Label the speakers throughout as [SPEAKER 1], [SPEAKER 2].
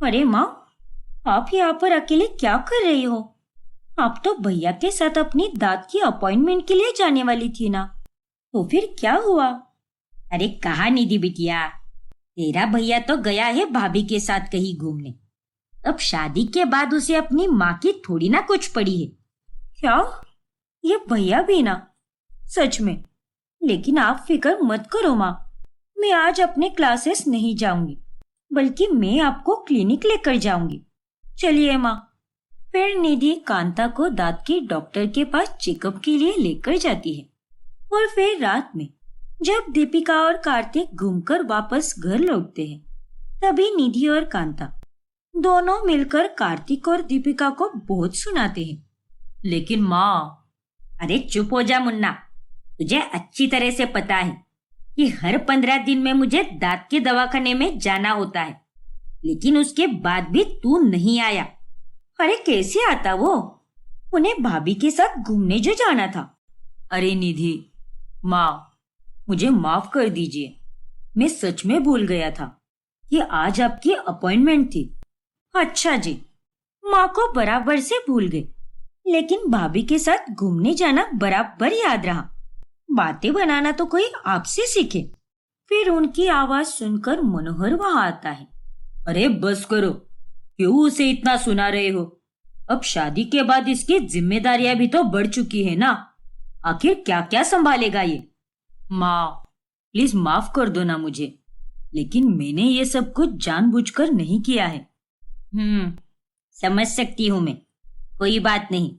[SPEAKER 1] अरे माँ, आप यहाँ पर अकेले क्या कर रही हो? आप तो भैया के साथ अपनी दांत की अपॉइंटमेंट के लिए जाने वाली थी ना। तो फिर क्या हुआ?
[SPEAKER 2] अरे कहाँ निधि बिटिया, तेरा भैया तो गया है भाभी के साथ कहीं घूमने। अब शादी के बाद उसे अपनी माँ की थोड़ी ना कुछ पड़ी है।
[SPEAKER 1] क्या? ये भैया भी ना? सच में? लेकिन आप फिक्र मत करो माँ, मैं आज अपने क्लासेस नहीं जाऊंगी, बल्कि मैं आपको क्लिनिक लेकर जाऊंगी। चलिए माँ। फिर निधि कांता को दांत के डॉक्टर के पास चेकअप के लिए लेकर जाती है। और फिर रात में जब दीपिका और कार्तिक घूमकर वापस घर लौटते हैं, तभी निधि और कांता दोनों मिलकर कार्तिक और दीपिका को बहुत सुनाते हैं।
[SPEAKER 2] लेकिन माँ, अरे चुप हो जा मुन्ना। तुझे अच्छी तरह से पता है कि हर 15 दिन में मुझे दांत के दवाखाने में जाना होता है, लेकिन उसके बाद भी तू नहीं आया।
[SPEAKER 1] अरे कैसे आता वो? उन्हें भाभी के साथ घूमने जो जाना था।
[SPEAKER 2] अरे निधि, माँ मुझे माफ कर दीजिए, मैं सच में भूल गया था कि आज आपकी अपॉइंटमेंट थी।
[SPEAKER 1] अच्छा जी, माँ को बराबर से भूल गए, लेकिन भाभी के साथ घूमने जाना बराबर याद रहा। बातें बनाना तो कोई आपसे सीखे। फिर उनकी आवाज सुनकर मनोहर वहां आता है।
[SPEAKER 2] अरे बस करो, क्यों उसे इतना सुना रहे हो? अब शादी के बाद इसकी जिम्मेदारियां भी तो बढ़ चुकी है ना। आखिर क्या क्या संभालेगा ये? माँ प्लीज माफ कर दो ना मुझे, लेकिन मैंने ये सब कुछ जानबूझकर नहीं किया है। समझ सकती हूँ मैं, कोई बात नहीं,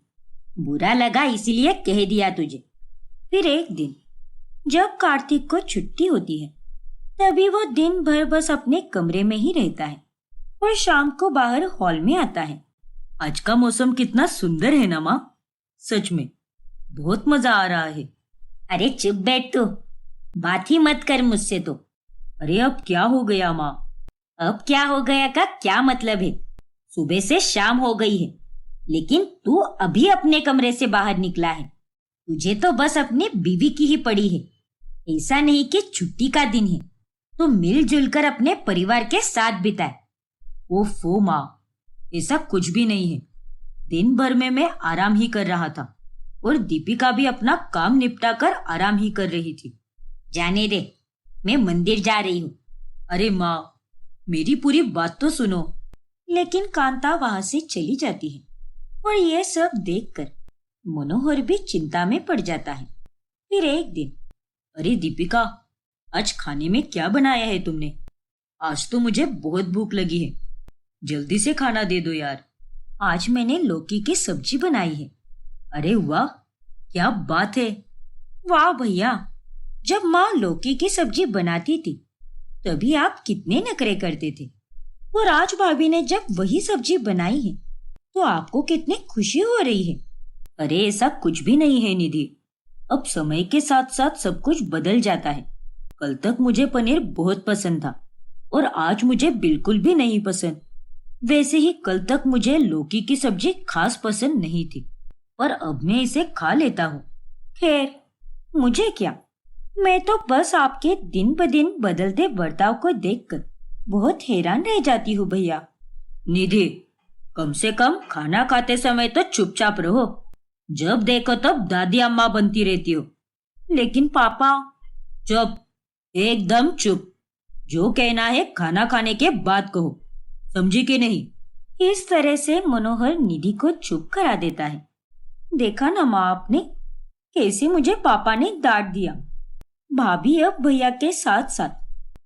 [SPEAKER 2] बुरा लगा इसीलिए कह दिया तुझे।
[SPEAKER 1] फिर एक दिन जब कार्तिक को छुट्टी होती है, तभी वो दिन भर बस अपने कमरे में ही रहता है और शाम को बाहर हॉल में आता है।
[SPEAKER 2] आज का मौसम कितना सुंदर है ना माँ, सच में बहुत मजा आ रहा है। अरे चुप बैठ तू, बात ही मत कर मुझसे तो। अरे अब क्या हो गया माँ? अब क्या हो गया का क्या मतलब है? सुबह से शाम हो गई है, लेकिन तू अभी अपने कमरे से बाहर निकला है। तुझे तो बस अपनी बीवी की ही पड़ी है। ऐसा नहीं कि छुट्टी का दिन है तो मिलजुल कर अपने परिवार के साथ बिताए। ओफो माँ, ऐसा कुछ भी नहीं है। दिन भर में मैं आराम ही कर रहा था और दीपिका भी अपना काम निपटा कर आराम ही कर रही थी। जाने दे, मैं मंदिर जा रही हूँ। अरे माँ, मेरी पूरी बात तो सुनो।
[SPEAKER 1] लेकिन कांता वहां से चली जाती है और ये सब देखकर मनोहर भी चिंता में पड़ जाता है। फिर एक दिन,
[SPEAKER 2] अरे दीपिका, आज खाने में क्या बनाया है तुमने? आज तो मुझे बहुत भूख लगी है, जल्दी से खाना दे दो यार।
[SPEAKER 1] आज मैंने लौकी की सब्जी बनाई है।
[SPEAKER 2] अरे वाह, क्या बात है।
[SPEAKER 1] वाह भैया, जब माँ लौकी की सब्जी बनाती थी तभी आप कितने नखरे करते थे, और आज भाभी ने जब वही सब्जी बनाई है तो आपको कितनी खुशी हो रही है।
[SPEAKER 2] अरे ऐसा कुछ भी नहीं है निधि, अब समय के साथ साथ सब कुछ बदल जाता है। कल तक मुझे पनीर बहुत पसंद था और आज मुझे बिल्कुल भी नहीं पसंद। वैसे ही कल तक मुझे लौकी की सब्जी खास पसंद नहीं थी, पर अब मैं इसे खा लेता हूँ।
[SPEAKER 1] खैर, मुझे क्या, मैं तो बस आपके दिन ब दिन बदलते बर्ताव को देखकर बहुत हैरान रह जाती हूँ भैया।
[SPEAKER 2] निधि, कम से कम खाना खाते समय तो चुपचाप रहो। जब देखो तब दादी अम्मा बनती रहती हो।
[SPEAKER 1] लेकिन पापा।
[SPEAKER 2] चुप, एकदम चुप। जो कहना है खाना खाने के बाद कहो, समझी कि नहीं?
[SPEAKER 1] इस तरह से मनोहर निधि को चुप करा देता है। देखा ना माँ आपने, कैसे मुझे पापा ने डांट दिया। भाभी अब भैया के साथ साथ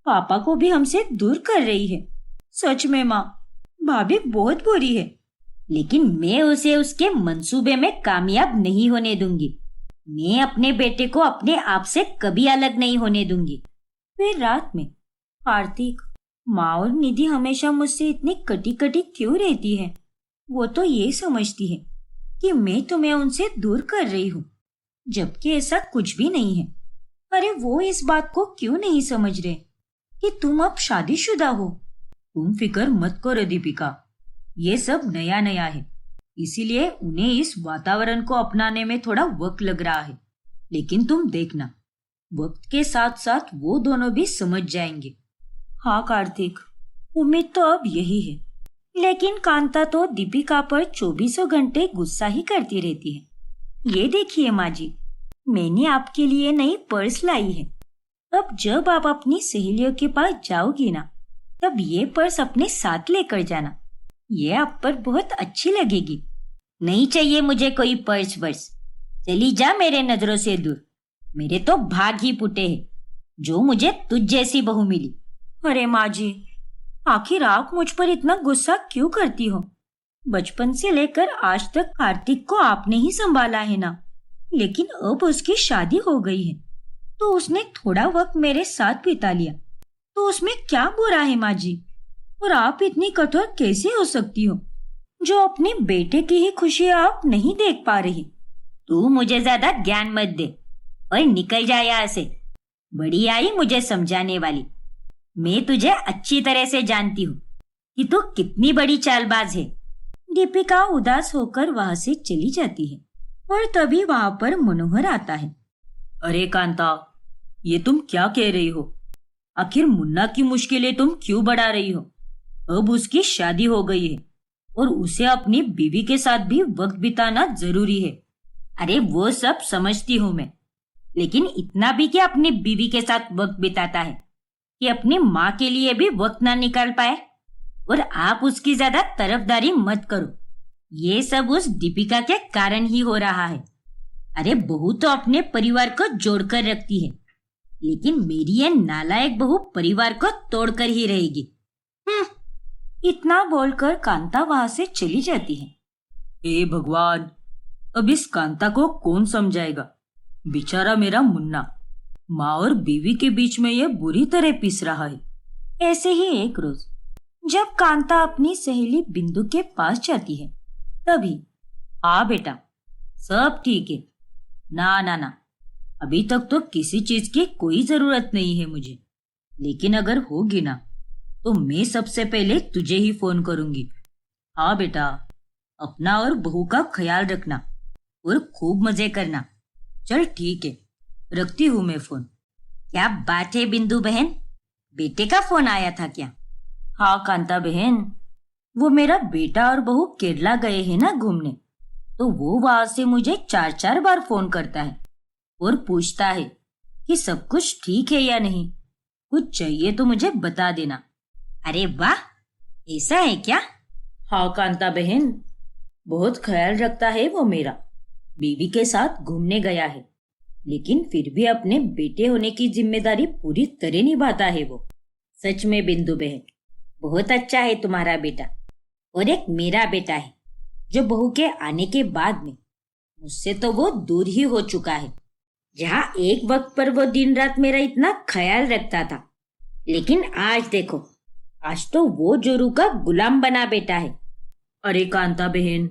[SPEAKER 1] पापा को भी हमसे दूर कर रही है। सच में माँ, भाभी बहुत बुरी है।
[SPEAKER 2] लेकिन मैं उसे उसके मंसूबे में कामयाब नहीं होने दूंगी। मैं अपने बेटे को अपने आप से कभी अलग नहीं होने दूंगी।
[SPEAKER 1] फिर रात में कार्तिक, माँ और निधि हमेशा मुझसे इतनी कटी कटी क्यों रहती है? वो तो ये समझती है कि मैं तुम्हें उनसे दूर कर रही हूँ, जबकि ऐसा कुछ भी नहीं है। अरे वो इस बात को क्यों नहीं समझ रहे कि तुम अब शादीशुदा हो।
[SPEAKER 2] तुम फिक्र मत करो दीपिका, ये सब नया नया है, इसीलिए उन्हें इस वातावरण को अपनाने में थोड़ा वक्त लग रहा है। लेकिन तुम देखना, वक्त के साथ साथ वो दोनों भी समझ जाएंगे।
[SPEAKER 1] हाँ कार्तिक, उम्मीद तो अब यही है लेकिन कांता तो दीपिका पर 24 घंटे गुस्सा ही करती रहती है। ये देखिए माँ जी, मैंने आपके लिए नई पर्स लाई है। अब जब आप अपनी सहेलियों के पास जाओगी ना, तब ये पर्स अपने साथ लेकर जाना। ये आप पर बहुत अच्छी लगेगी।
[SPEAKER 2] नहीं चाहिए मुझे कोई पर्स वर्स। चली जा मेरे नजरों से दूर। मेरे तो भाग ही फूटे हैं जो मुझे तुझ जैसी बहू मिली।
[SPEAKER 1] अरे माँ जी, आखिर आप मुझ पर इतना गुस्सा क्यों करती हो? बचपन से लेकर आज तक कार्तिक को आपने ही संभाला है ना। लेकिन अब उसकी शादी हो गई है तो उसने थोड़ा वक्त मेरे साथ बिता लिया, तो उसमें क्या बुरा है माँ जी? और आप इतनी कठोर कैसे हो सकती हो जो अपने बेटे की ही खुशी आप नहीं देख पा रही?
[SPEAKER 2] तू मुझे ज्यादा ज्ञान मत दे और निकल जा यहाँ से। बड़ी आई मुझे समझाने वाली। मैं तुझे अच्छी तरह से जानती हूँ कि तू कितनी बड़ी चालबाज है।
[SPEAKER 1] दीपिका उदास होकर वहां से चली जाती है और तभी वहां पर मनोहर आता है।
[SPEAKER 2] अरे कांता, ये तुम क्या कह रही हो? आखिर मुन्ना की मुश्किलें तुम क्यों बढ़ा रही हो? अब उसकी शादी हो गई है और उसे अपनी बीवी के साथ भी वक्त बिताना जरूरी है। अरे वो सब समझती हूँ मैं, लेकिन इतना भी क्या अपनी बीवी के साथ वक्त बिताता है कि अपनी माँ के लिए भी वक्त ना निकाल पाए? और आप उसकी ज्यादा तरफदारी मत करो। ये सब उस दीपिका के कारण ही हो रहा है। अरे बहू तो अपने परिवार को जोड़कर रखती है, लेकिन मेरी ये नालायक बहू परिवार को तोड़कर ही रहेगी।
[SPEAKER 1] इतना बोलकर कांता वहां से चली जाती है।
[SPEAKER 2] हे भगवान, अब इस कांता को कौन समझाएगा? बेचारा मेरा मुन्ना माँ और बीवी के बीच में ये बुरी तरह पिस रहा है।
[SPEAKER 1] ऐसे ही एक रोज जब कांता अपनी सहेली बिंदु के पास जाती है, तभी
[SPEAKER 2] हाँ बेटा, सब ठीक है। ना ना ना, अभी तक तो किसी चीज की कोई जरूरत नहीं है मुझे, लेकिन अगर होगी ना तो मैं सबसे पहले तुझे ही फोन करूंगी। हाँ बेटा, अपना और बहू का ख्याल रखना और खूब मजे करना। चल ठीक है, रखती हूँ मैं फोन। क्या बात है बिंदु बहन, बेटे का फोन आया था क्या?
[SPEAKER 1] हाँ कांता बहन, वो मेरा बेटा और बहू केरला गए हैं ना घूमने, तो वो वहां से मुझे 4-4 बार फोन करता है और पूछता है कि सब कुछ ठीक है या नहीं। कुछ चाहिए तो मुझे बता देना।
[SPEAKER 2] अरे वाह, ऐसा है क्या?
[SPEAKER 1] हाँ कांता बहन, बहुत ख्याल रखता है वो मेरा। बीवी के साथ घूमने गया है, लेकिन फिर भी अपने बेटे होने की जिम्मेदारी पूरी तरह निभाता है वो।
[SPEAKER 2] सच में बिंदु बहन, बहुत अच्छा है तुम्हारा बेटा। और एक मेरा बेटा है जो बहू के आने के बाद में मुझसे तो वो दूर ही हो चुका है। जहाँ एक वक्त पर वो दिन रात मेरा इतना ख्याल रखता था, लेकिन आज देखो, आज तो वो जोरू का गुलाम बना बेटा है।
[SPEAKER 1] अरे कांता बहन,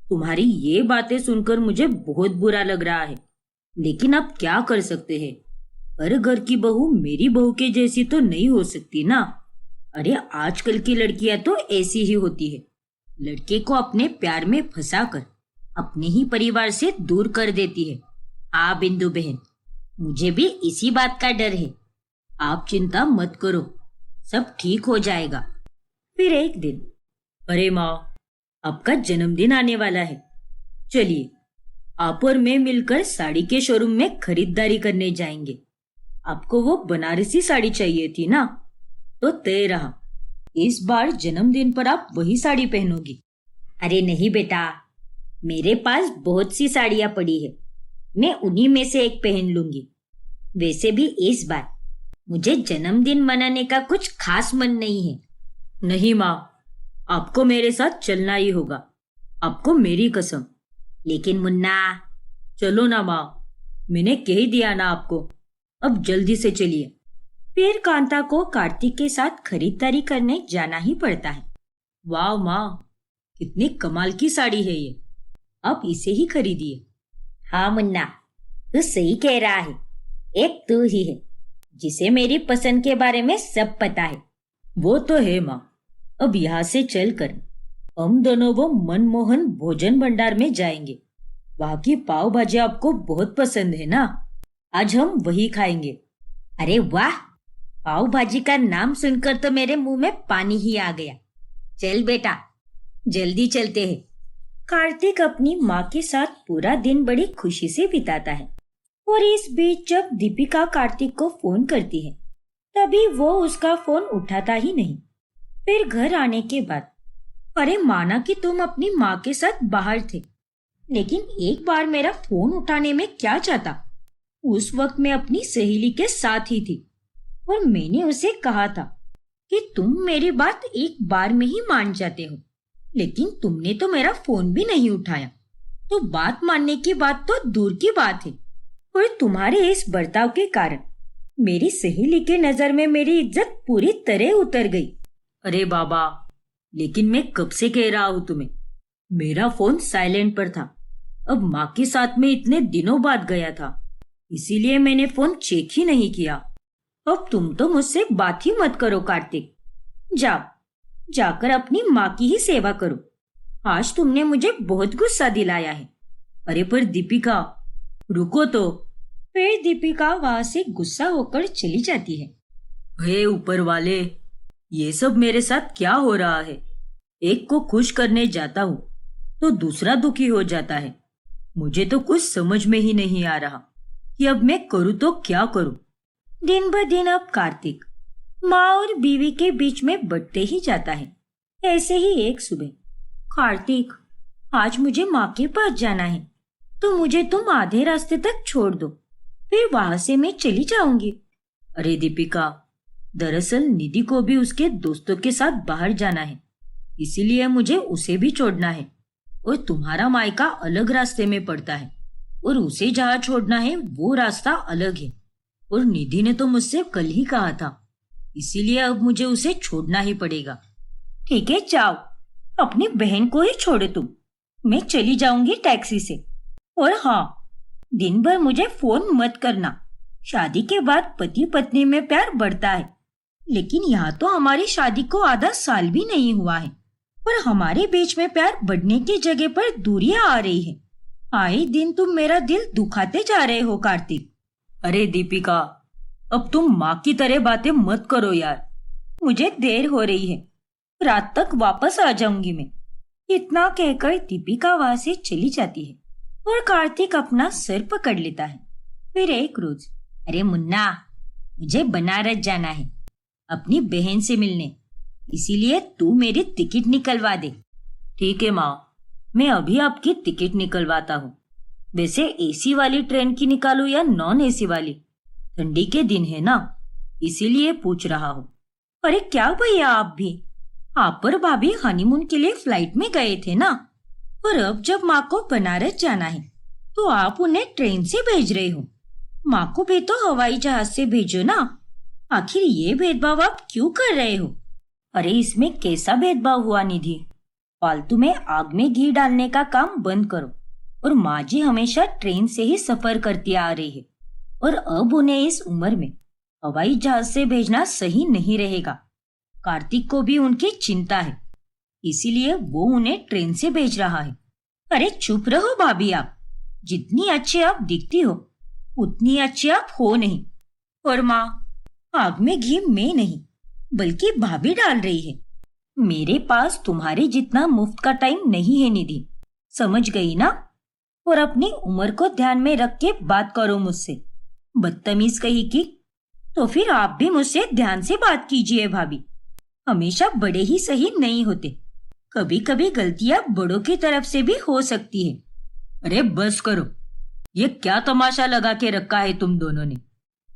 [SPEAKER 1] तुम्हारी ये बातें सुनकर मुझे बहुत बुरा लग रहा है, लेकिन अब क्या कर सकते हैं? हर घर की बहू मेरी बहू के जैसी तो नहीं हो सकती ना। अरे आजकल की लड़कियां तो ऐसी ही होती है, लड़के को अपने प्यार में फंसाकर अपने ही परिवार से दूर कर देती है।
[SPEAKER 2] हाँ बिंदु बहन, मुझे भी इसी बात का डर है।
[SPEAKER 1] आप चिंता मत करो, सब ठीक हो जाएगा। फिर एक दिन, अरे माँ, आपका जन्मदिन आने वाला है। चलिए, आप और मैं मिलकर साड़ी के शोरूम में खरीदारी करने जाएंगे। आपको वो बनारसी साड़ी चाहिए थी ना, तो तय रहा, इस बार जन्मदिन पर आप वही साड़ी पहनोगी।
[SPEAKER 2] अरे नहीं बेटा, मेरे पास बहुत सी साड़ियां पड़ी है, मैं उन्हीं में से एक पहन लूंगी। वैसे भी इस बार मुझे जन्मदिन मनाने का कुछ खास मन नहीं है।
[SPEAKER 1] नहीं माँ, आपको मेरे साथ चलना ही होगा, आपको मेरी कसम।
[SPEAKER 2] लेकिन मुन्ना।
[SPEAKER 1] चलो ना माँ, मैंने कह ही दिया ना आपको, अब जल्दी से चलिए। फिर कांता को कार्तिक के साथ खरीदारी करने जाना ही पड़ता है। वाह माँ, कितनी कमाल की साड़ी है ये, आप इसे ही खरीदिए।
[SPEAKER 2] हाँ मुन्ना, तू सही कह रहा है। एक तू ही है जिसे मेरी पसंद के बारे में सब पता है।
[SPEAKER 1] वो तो है माँ। अब यहाँ से चलकर हम दोनों वो मनमोहन भोजन भंडार में जाएंगे। वहाँ की पाव भाजी आपको बहुत पसंद है ना, आज हम वही खाएंगे।
[SPEAKER 2] अरे वाह, पाव भाजी का नाम सुनकर तो मेरे मुंह में पानी ही आ गया। चल बेटा, जल्दी चलते हैं।
[SPEAKER 1] कार्तिक अपनी माँ के साथ पूरा दिन बड़ी खुशी से बिताता है और इस बीच जब दीपिका कार्तिक को फोन करती है तभी वो उसका फोन उठाता ही नहीं। फिर घर आने के बाद, अरे माना कि तुम अपनी माँ के साथ बाहर थे, लेकिन एक बार मेरा फोन उठाने में क्या जाता। उस वक्त मैं अपनी सहेली के साथ ही थी और मैंने उसे कहा था कि तुम मेरी बात एक बार में ही मान जाते हो, लेकिन तुमने तो मेरा फोन भी नहीं उठाया। तो बात मानने की बात तो दूर की बात है, और तुम्हारे इस बर्ताव के कारण मेरी सहेली के नजर में मेरी इज्जत पूरी तरह उतर गई।
[SPEAKER 2] अरे बाबा, लेकिन मैं कब से कह रहा हूँ तुम्हें, मेरा फोन साइलेंट पर था। अब माँ के साथ में इतने दिनों बाद गया था, इसीलिए मैंने फोन चेक ही नहीं किया।
[SPEAKER 1] अब तुम तो मुझसे बात ही मत करो कार्तिक। जाओ, जाकर अपनी माँ की ही सेवा करो। आज तुमने मुझे बहुत गुस्सा दिलाया है।
[SPEAKER 2] अरे पर दीपिका, रुको तो।
[SPEAKER 1] फिर दीपिका वहां से गुस्सा होकर चली जाती है।
[SPEAKER 2] हे ऊपर वाले, ये सब मेरे साथ क्या हो रहा है? एक को खुश करने जाता हूँ तो दूसरा दुखी हो जाता है। मुझे तो कुछ समझ में ही नहीं आ रहा कि अब मैं करूँ तो क्या करूँ।
[SPEAKER 1] दिन ब दिन अब कार्तिक माँ और बीवी के बीच में बढ़ते ही जाता है। ऐसे ही एक सुबह, कार्तिक आज मुझे माँ के पास जाना है, तो मुझे तुम आधे रास्ते तक छोड़ दो, फिर वहां से मैं चली जाऊंगी।
[SPEAKER 2] अरे दीपिका, दरअसल निधि को भी उसके दोस्तों के साथ बाहर जाना है, इसीलिए मुझे उसे भी छोड़ना है। और तुम्हारा मायका अलग रास्ते में पड़ता है और उसे जहाँ छोड़ना है वो रास्ता अलग है। और निधि ने तो मुझसे कल ही कहा था, इसीलिए अब मुझे उसे छोड़ना ही पड़ेगा।
[SPEAKER 1] ठीक है, जाओ, अपनी बहन को ही छोड़ो तुम। मैं चली जाऊंगी टैक्सी से। और हाँ, दिन भर मुझे फोन मत करना। शादी के बाद पति पत्नी में प्यार बढ़ता है, लेकिन यहाँ तो हमारी शादी को आधा साल भी नहीं हुआ है और हमारे बीच में प्यार बढ़ने की जगह पर दूरियां आ रही है। आए दिन तुम मेरा दिल दुखाते जा रहे हो कार्तिक।
[SPEAKER 2] अरे दीपिका, अब तुम माँ की तरह बातें मत करो यार।
[SPEAKER 1] मुझे देर हो रही है, रात तक वापस आ जाऊंगी मैं। इतना कहकर दीपिका वहां से चली जाती है और कार्तिक अपना सर पकड़ लेता है। फिर एक रोज,
[SPEAKER 2] अरे मुन्ना, मुझे बनारस जाना है अपनी बहन से मिलने, इसीलिए तू मेरी टिकट निकलवा दे। ठीक है माँ, मैं अभी आपकी टिकट निकलवाता हूँ। वैसे एसी वाली ट्रेन की निकालूं या नॉन एसी वाली? ठंडी के दिन है ना, इसीलिए पूछ रहा हूँ।
[SPEAKER 1] अरे क्या भैया, आप भी, आप और भाभी हनीमून के लिए फ्लाइट में गए थे ना, और अब जब माँ को बनारस जाना है तो आप उन्हें ट्रेन से भेज रहे हो। माँ को भी तो हवाई जहाज से भेजो ना। आखिर ये भेदभाव आप क्यों कर रहे हो?
[SPEAKER 2] अरे इसमें कैसा भेदभाव हुआ निधि? फालतू में आग में घी डालने का काम बंद करो। और माँ जी हमेशा ट्रेन से ही सफर करती आ रही है, और अब उन्हें इस उम्र में हवाई जहाज से भेजना सही नहीं रहेगा। कार्तिक को भी उनकी चिंता है, इसीलिए वो उन्हें ट्रेन से भेज रहा है।
[SPEAKER 1] अरे चुप रहो भाभी, आप जितनी अच्छी आप दिखती हो उतनी अच्छी आप हो नहीं। और माँ, आग में घी मैं नहीं बल्कि भाभी डाल रही है।
[SPEAKER 2] मेरे पास तुम्हारे जितना मुफ्त का टाइम नहीं है निधि, समझ गई ना? और अपनी उम्र को ध्यान में रख के बात करो मुझसे। बदतमीज कही की।
[SPEAKER 1] तो फिर आप भी मुझसे ध्यान से बात कीजिए भाभी। हमेशा बड़े ही सही नहीं होते, कभी कभी गलतियां बड़ों की तरफ से भी हो सकती है।
[SPEAKER 2] अरे बस करो, ये क्या तमाशा लगा के रखा है तुम दोनों ने?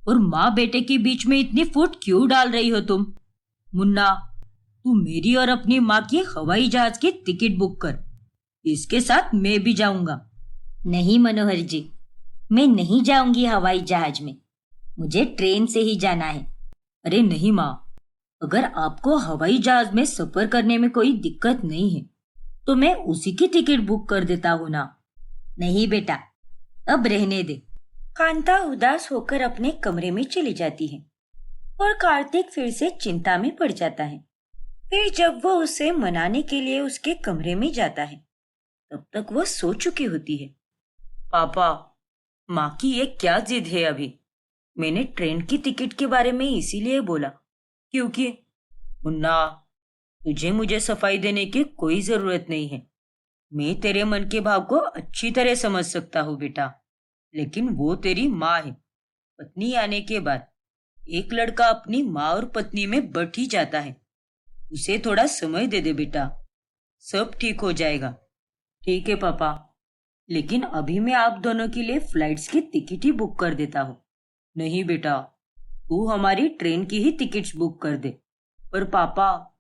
[SPEAKER 2] और माँ बेटे के बीच में इतनी फूट क्यों डाल रही हो तुम? मुन्ना, तू मेरी और अपनी माँ की हवाई जहाज की टिकट बुक कर, इसके साथ मैं भी जाऊंगा।
[SPEAKER 1] नहीं मनोहर जी, मैं नहीं जाऊंगी हवाई जहाज में, मुझे ट्रेन से ही जाना है।
[SPEAKER 2] अरे नहीं माँ, अगर आपको हवाई जहाज में सफर करने में कोई दिक्कत नहीं है तो मैं उसी की टिकट बुक कर देता हूँ ना।
[SPEAKER 1] नहीं बेटा, अब रहने दे। कांता उदास होकर अपने कमरे में चली जाती है और कार्तिक फिर से चिंता में पड़ जाता है। फिर जब वो उसे मनाने के लिए उसके कमरे में जाता है तब तक वो सो चुकी होती है।
[SPEAKER 2] पापा, माँ की ये क्या जिद है अभी? मैंने ट्रेन की टिकट के बारे में इसीलिए बोला क्योंकि मुन्ना, तुझे मुझे सफाई देने की कोई जरूरत नहीं है। मैं तेरे मन के भाव को अच्छी तरह समझ सकता हूँ बेटा, लेकिन वो तेरी माँ है। पत्नी आने के बाद एक लड़का अपनी माँ और पत्नी में बट ही जाता है। उसे थोड़ा समय दे दे बेटा, सब ठीक हो जाएगा। ठीक है पापा, लेकिन अभी मैं आप दोनों के लिए फ्लाइट्स की टिकट ही बुक कर देता हूँ। नहीं बेटा, तू हमारी ट्रेन की ही टिकट्स बुक कर दे। पर पापा,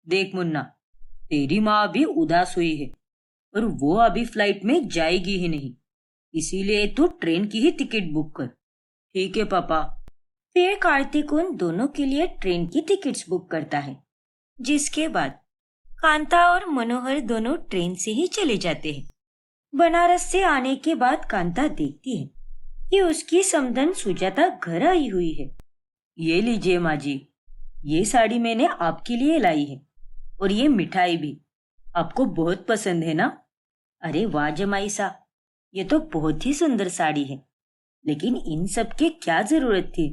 [SPEAKER 2] देख मुन्ना, तेरी माँ अभी उदास हुई है और वो अभी फ्लाइट में जाएगी ही नहीं, इसीलिए तू ट्रेन की ही टिकट बुक कर। ठीक है पापा।
[SPEAKER 1] फिर कार्तिक उन दोनों के लिए ट्रेन की टिकट्स बुक करता है, जिसके बाद कांता और मनोहर दोनों ट्रेन से ही चले जाते हैं। बनारस से आने के बाद कांता देखती है कि उसकी समधन सुजाता घर आई हुई है।
[SPEAKER 2] ये लीजिए माँ जी, ये साड़ी मैंने आपके लिए लाई है और ये मिठाई भी। आपको बहुत पसंद है ना?
[SPEAKER 1] अरे वाह जमाई सा, ये तो बहुत ही सुंदर साड़ी है, लेकिन इन सब की क्या जरूरत थी?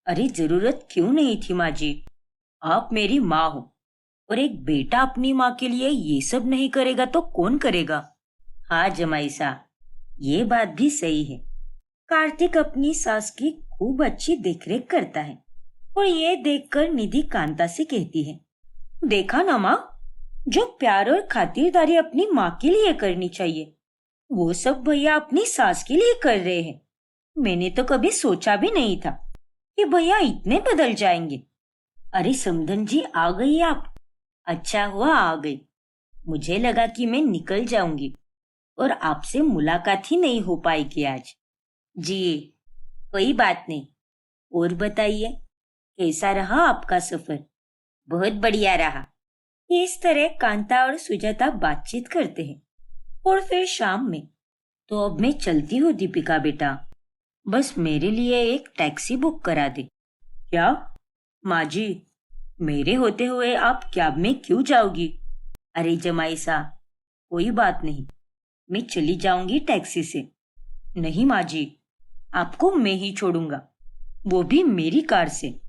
[SPEAKER 2] अरे जरूरत क्यों नहीं थी माँ जी, आप मेरी माँ हो और एक बेटा अपनी माँ के लिए ये सब नहीं करेगा तो कौन करेगा?
[SPEAKER 1] हाँ जमाई सा, ये बात भी सही है। कार्तिक अपनी सास की खूब अच्छी देखरेख करता है और ये देखकर निधि कांता से कहती है, देखा ना माँ, जो प्यार और खातिरदारी अपनी माँ के लिए करनी चाहिए वो सब भैया अपनी सास के लिए कर रहे हैं। मैंने तो कभी सोचा भी नहीं था कि भैया इतने बदल जाएंगे। अरे समधन जी, आ गई आप? अच्छा हुआ आ गई, मुझे लगा कि मैं निकल जाऊंगी और आपसे मुलाकात ही नहीं हो पाएगी आज। जी कोई बात नहीं, और बताइए कैसा रहा आपका सफर? बहुत बढ़िया रहा। इस तरह कांता और सुजाता बातचीत करते हैं और फिर शाम में, तो अब मैं चलती हूँ दीपिका बेटा, बस मेरे लिए एक टैक्सी बुक करा दे।
[SPEAKER 2] क्या माँ जी, मेरे होते हुए आप कैब में क्यों जाओगी?
[SPEAKER 1] अरे जमाई सा, कोई बात नहीं, मैं चली जाऊंगी टैक्सी से।
[SPEAKER 2] नहीं माँ जी, आपको मैं ही छोड़ूंगा, वो भी मेरी कार से।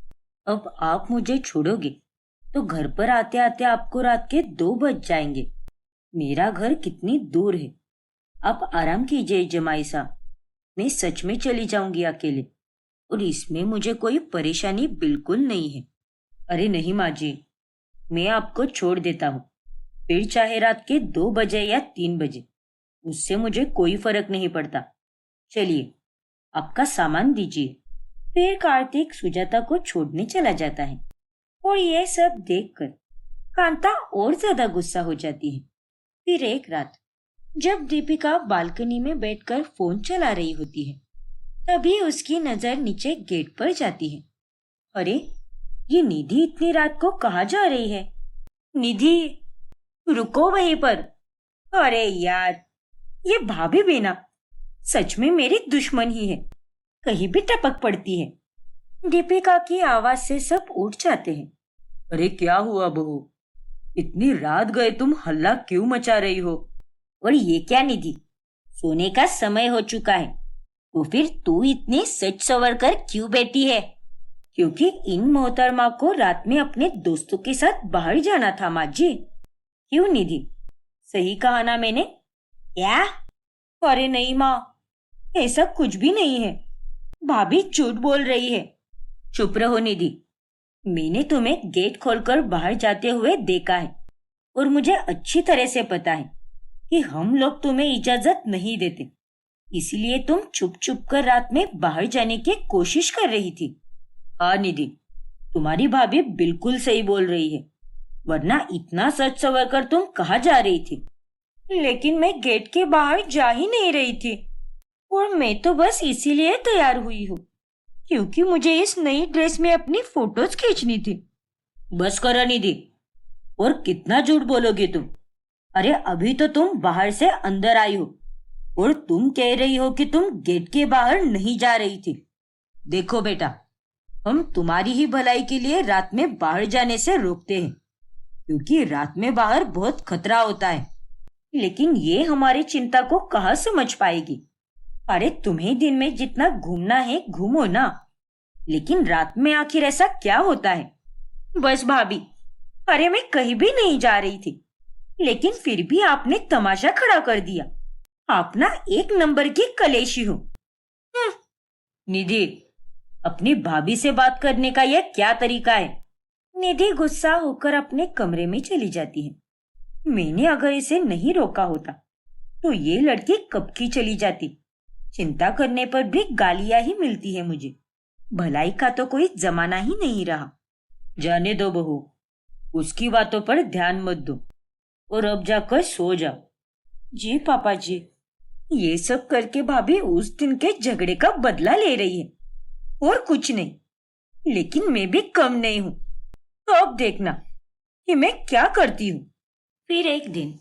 [SPEAKER 1] अब आप मुझे छोड़ोगे तो घर पर आते आते आपको रात के 2 बज जाएंगे। मेरा घर कितनी दूर है। आप आराम कीजिए जमाई सा, मैं सच में चली जाऊंगी अकेले और इसमें मुझे कोई परेशानी बिल्कुल नहीं है।
[SPEAKER 2] अरे नहीं माँ जी, मैं आपको छोड़ देता हूँ, फिर चाहे रात के 2 बजे या 3 बजे, उससे मुझे कोई फर्क नहीं पड़ता। चलिए, आपका सामान दीजिए।
[SPEAKER 1] फिर कार्तिक सुजाता को छोड़ने चला जाता है और यह सब देखकर कांता और ज्यादा गुस्सा हो जाती है। फिर एक रात जब दीपिका बालकनी में बैठकर फोन चला रही होती है, तभी उसकी नजर नीचे गेट पर जाती है। अरे, ये निधि इतनी रात को कहाँ जा रही है? निधि, रुको वहीं पर। अरे यार, ये भाभी भी ना सच में मेरी दुश्मन ही है, कहीं भी टपक पड़ती है। दीपिका की आवाज से सब उठ जाते हैं।
[SPEAKER 2] अरे क्या हुआ बहू, इतनी रात गए तुम हल्ला क्यों मचा रही हो?
[SPEAKER 1] और ये क्या निधि, सोने का समय हो चुका है, तो फिर तू इतनी सच संवर कर क्यों बैठी है? क्योंकि इन मोहतरमा को रात में अपने दोस्तों के साथ बाहर जाना था माँ जी। क्यों निधि, सही कहा ना मैंने? क्या? अरे नहीं माँ, ऐसा कुछ भी नहीं है, भाभी झूठ बोल रही है। चुप रहो निधि, मैंने तुम्हें गेट खोलकर बाहर जाते हुए देखा है और मुझे अच्छी तरह से पता है कि हम लोग तुम्हें इजाजत नहीं देते, इसीलिए तुम छुप छुप कर रात में बाहर जाने की कोशिश कर रही थी।
[SPEAKER 2] हाँ निधि, तुम्हारी भाभी बिल्कुल सही बोल रही है, वरना इतना सच संवर कर तुम कहाँ जा रही थी?
[SPEAKER 1] लेकिन मैं गेट के बाहर जा ही नहीं रही थी, और मैं तो बस इसीलिए तैयार हुई हूँ क्योंकि मुझे इस नई ड्रेस में अपनी फोटोज खींचनी थी।
[SPEAKER 2] बस करो निधि, और कितना झूठ बोलोगे तुम? अरे अभी तो तुम बाहर से अंदर आई हो और तुम कह रही हो कि तुम गेट के बाहर नहीं जा रही थी। देखो बेटा, हम तुम्हारी ही भलाई के लिए रात में बाहर जाने से रोकते हैं, क्योंकि रात में बाहर बहुत खतरा होता है।
[SPEAKER 1] लेकिन ये हमारी चिंता को कहाँ समझ पाएगी? अरे तुम्हें दिन में जितना घूमना है घूमो ना, लेकिन रात में आखिर ऐसा क्या होता है? बस भाभी, अरे मैं कहीं भी नहीं जा रही थी, लेकिन फिर भी आपने तमाशा खड़ा कर दिया। आप ना एक नंबर की कलेशी हो।
[SPEAKER 2] निधि, अपनी भाभी से बात करने का यह क्या तरीका है?
[SPEAKER 1] निधि गुस्सा होकर अपने कमरे में चली जाती है। मैंने अगर इसे नहीं रोका होता तो ये लड़की कब की चली जाती। चिंता करने पर भी गालियां ही मिलती है मुझे। भलाई का तो कोई जमाना ही नहीं रहा।
[SPEAKER 2] जाने दो बहू, उसकी बातों पर ध्यान मत दो और अब जाकर सो जाओ।
[SPEAKER 1] जी पापा जी। ये सब करके भाभी उस दिन के झगड़े का बदला ले रही है और कुछ नहीं। लेकिन मैं भी कम नहीं हूं। तो अब देखना कि मैं क्या करती हूँ। फिर एक दिन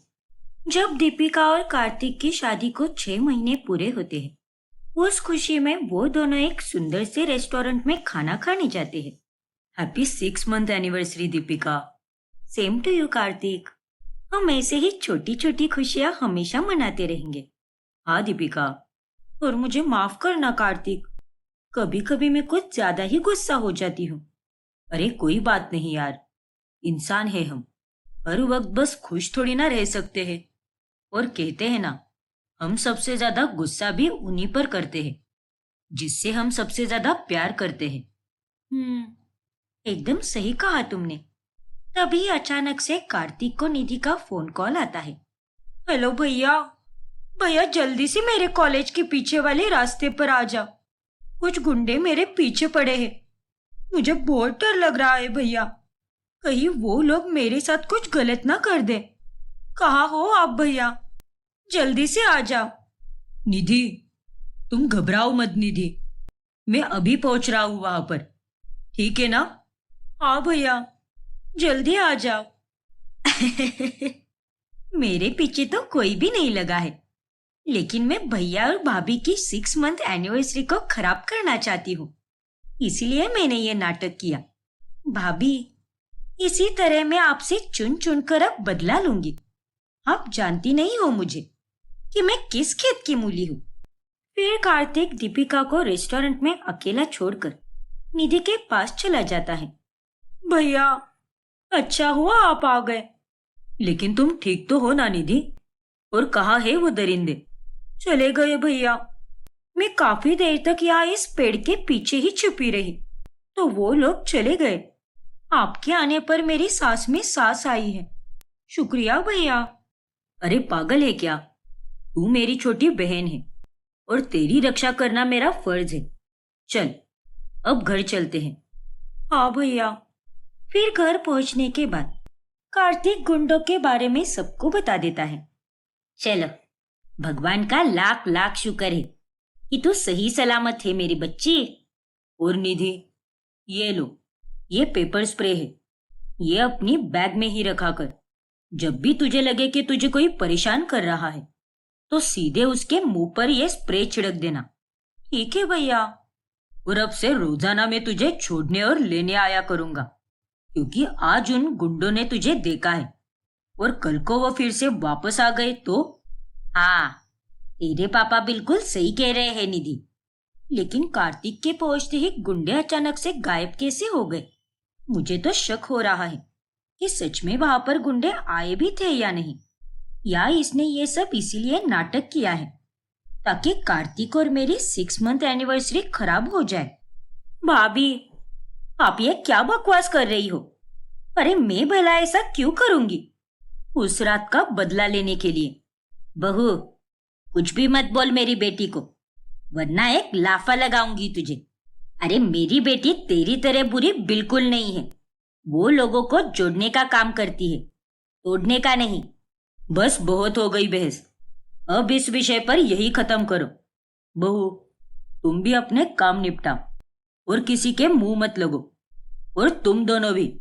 [SPEAKER 1] जब दीपिका और कार्तिक की शादी को 6 महीने पूरे होते हैं, उस खुशी में वो दोनों एक सुंदर से रेस्टोरेंट में खाना खाने जाते हैं।
[SPEAKER 2] Happy 6 month anniversary Deepika.
[SPEAKER 1] Same to you Kartik. हम ऐसे ही छोटी छोटी खुशियां हमेशा मनाते रहेंगे।
[SPEAKER 2] हाँ दीपिका।
[SPEAKER 1] और मुझे माफ करना कार्तिक, कभी कभी मैं कुछ ज्यादा ही गुस्सा हो जाती हूँ।
[SPEAKER 2] अरे कोई बात नहीं यार, इंसान है हम, हर वक्त बस खुश थोड़ी ना रह सकते हैं। और कहते हैं ना, हम सबसे ज्यादा गुस्सा भी उन्हीं पर करते हैं जिससे हम सबसे ज्यादा प्यार करते हैं।
[SPEAKER 1] एकदम सही कहा तुमने। तभी अचानक से कार्तिक को निधि का फोन कॉल आता है। हेलो भैया, भैया जल्दी से मेरे कॉलेज के पीछे वाले रास्ते पर आ जा। कुछ गुंडे मेरे पीछे पड़े हैं। मुझे बहुत डर लग रहा है भैया, कहीं वो लोग मेरे साथ कुछ गलत ना कर दे। कहाँ हो आप भैया, जल्दी से आ जाओ।
[SPEAKER 2] निधि, तुम घबराओ मत निधि, मैं अभी पहुंच रहा हूं वहां पर, ठीक है ना?
[SPEAKER 1] हाँ भैया, जल्दी आ जाओ। मेरे पीछे तो कोई भी नहीं लगा है, लेकिन मैं भैया और भाभी की 6 मंथ एनिवर्सरी को खराब करना चाहती हूँ, इसलिए मैंने ये नाटक किया। भाभी, इसी तरह मैं आपसे चुन चुन कर अब बदला लूंगी। आप जानती नहीं हो मुझे कि मैं किस खेत की मूली हूँ। फिर कार्तिक दीपिका को रेस्टोरेंट में अकेला छोड़कर निधि के पास चला जाता है। भैया, अच्छा हुआ आप आ गए।
[SPEAKER 2] लेकिन तुम ठीक तो हो ना निधि? और कहाँ है वो दरिंदे?
[SPEAKER 1] चले गए भैया। मैं काफी देर तक यहाँ इस पेड़ के पीछे ही छुपी रही, तो वो लोग चले गए। आपके आने पर मेरी सांस में सांस आई है। शुक्रिया भैया।
[SPEAKER 2] अरे पागल है क्या? तू मेरी छोटी बहन है और तेरी रक्षा करना मेरा फर्ज है। चल, अब घर चलते हैं।
[SPEAKER 1] हाँ भैया। फिर घर पहुंचने के बाद कार्तिक गुंडों के बारे में सबको बता देता है।
[SPEAKER 2] चलो, भगवान का लाख लाख शुक्र है कि तू सही सलामत है मेरी बच्ची। और निधि, ये लो, ये पेपर स्प्रे है, ये अपनी बैग में ही रखा कर। जब भी तुझे लगे कि तुझे कोई परेशान कर रहा है तो सीधे उसके मुंह पर ये स्प्रे छिड़क देना।
[SPEAKER 1] ठीक है भैया।
[SPEAKER 2] और अब से रोजाना मैं तुझे छोड़ने और लेने आया करूंगा, क्योंकि आज उन गुंडों ने तुझे देखा है और कल को वो फिर से वापस आ गए तो। हाँ, तेरे पापा बिल्कुल सही कह रहे हैं निधि।
[SPEAKER 1] लेकिन कार्तिक के पहुंचते ही गुंडे अचानक से गायब कैसे हो गए? मुझे तो शक हो रहा है कि सच में वहां पर गुंडे आए भी थे या नहीं, या इसने ये सब इसीलिए नाटक किया है ताकि कार्तिक और मेरी 6 मंथ एनिवर्सरी खराब हो जाए। भाभी, आप ये क्या बकवास कर रही हो? अरे मैं भला ऐसा क्यों करूंगी? उस रात का बदला लेने के लिए।
[SPEAKER 2] बहू, कुछ भी मत बोल मेरी बेटी को, वरना एक लाफा लगाऊंगी तुझे। अरे मेरी बेटी तेरी तरह बुरी बिल्कुल नहीं है। वो लोगों को जोड़ने का काम करती है, तोड़ने का नहीं। बस बहुत हो गई बहस, अब इस विषय पर यही खत्म करो। बहू, तुम भी अपने काम निपटाओ और किसी के मुंह मत लगो। और तुम दोनों भी,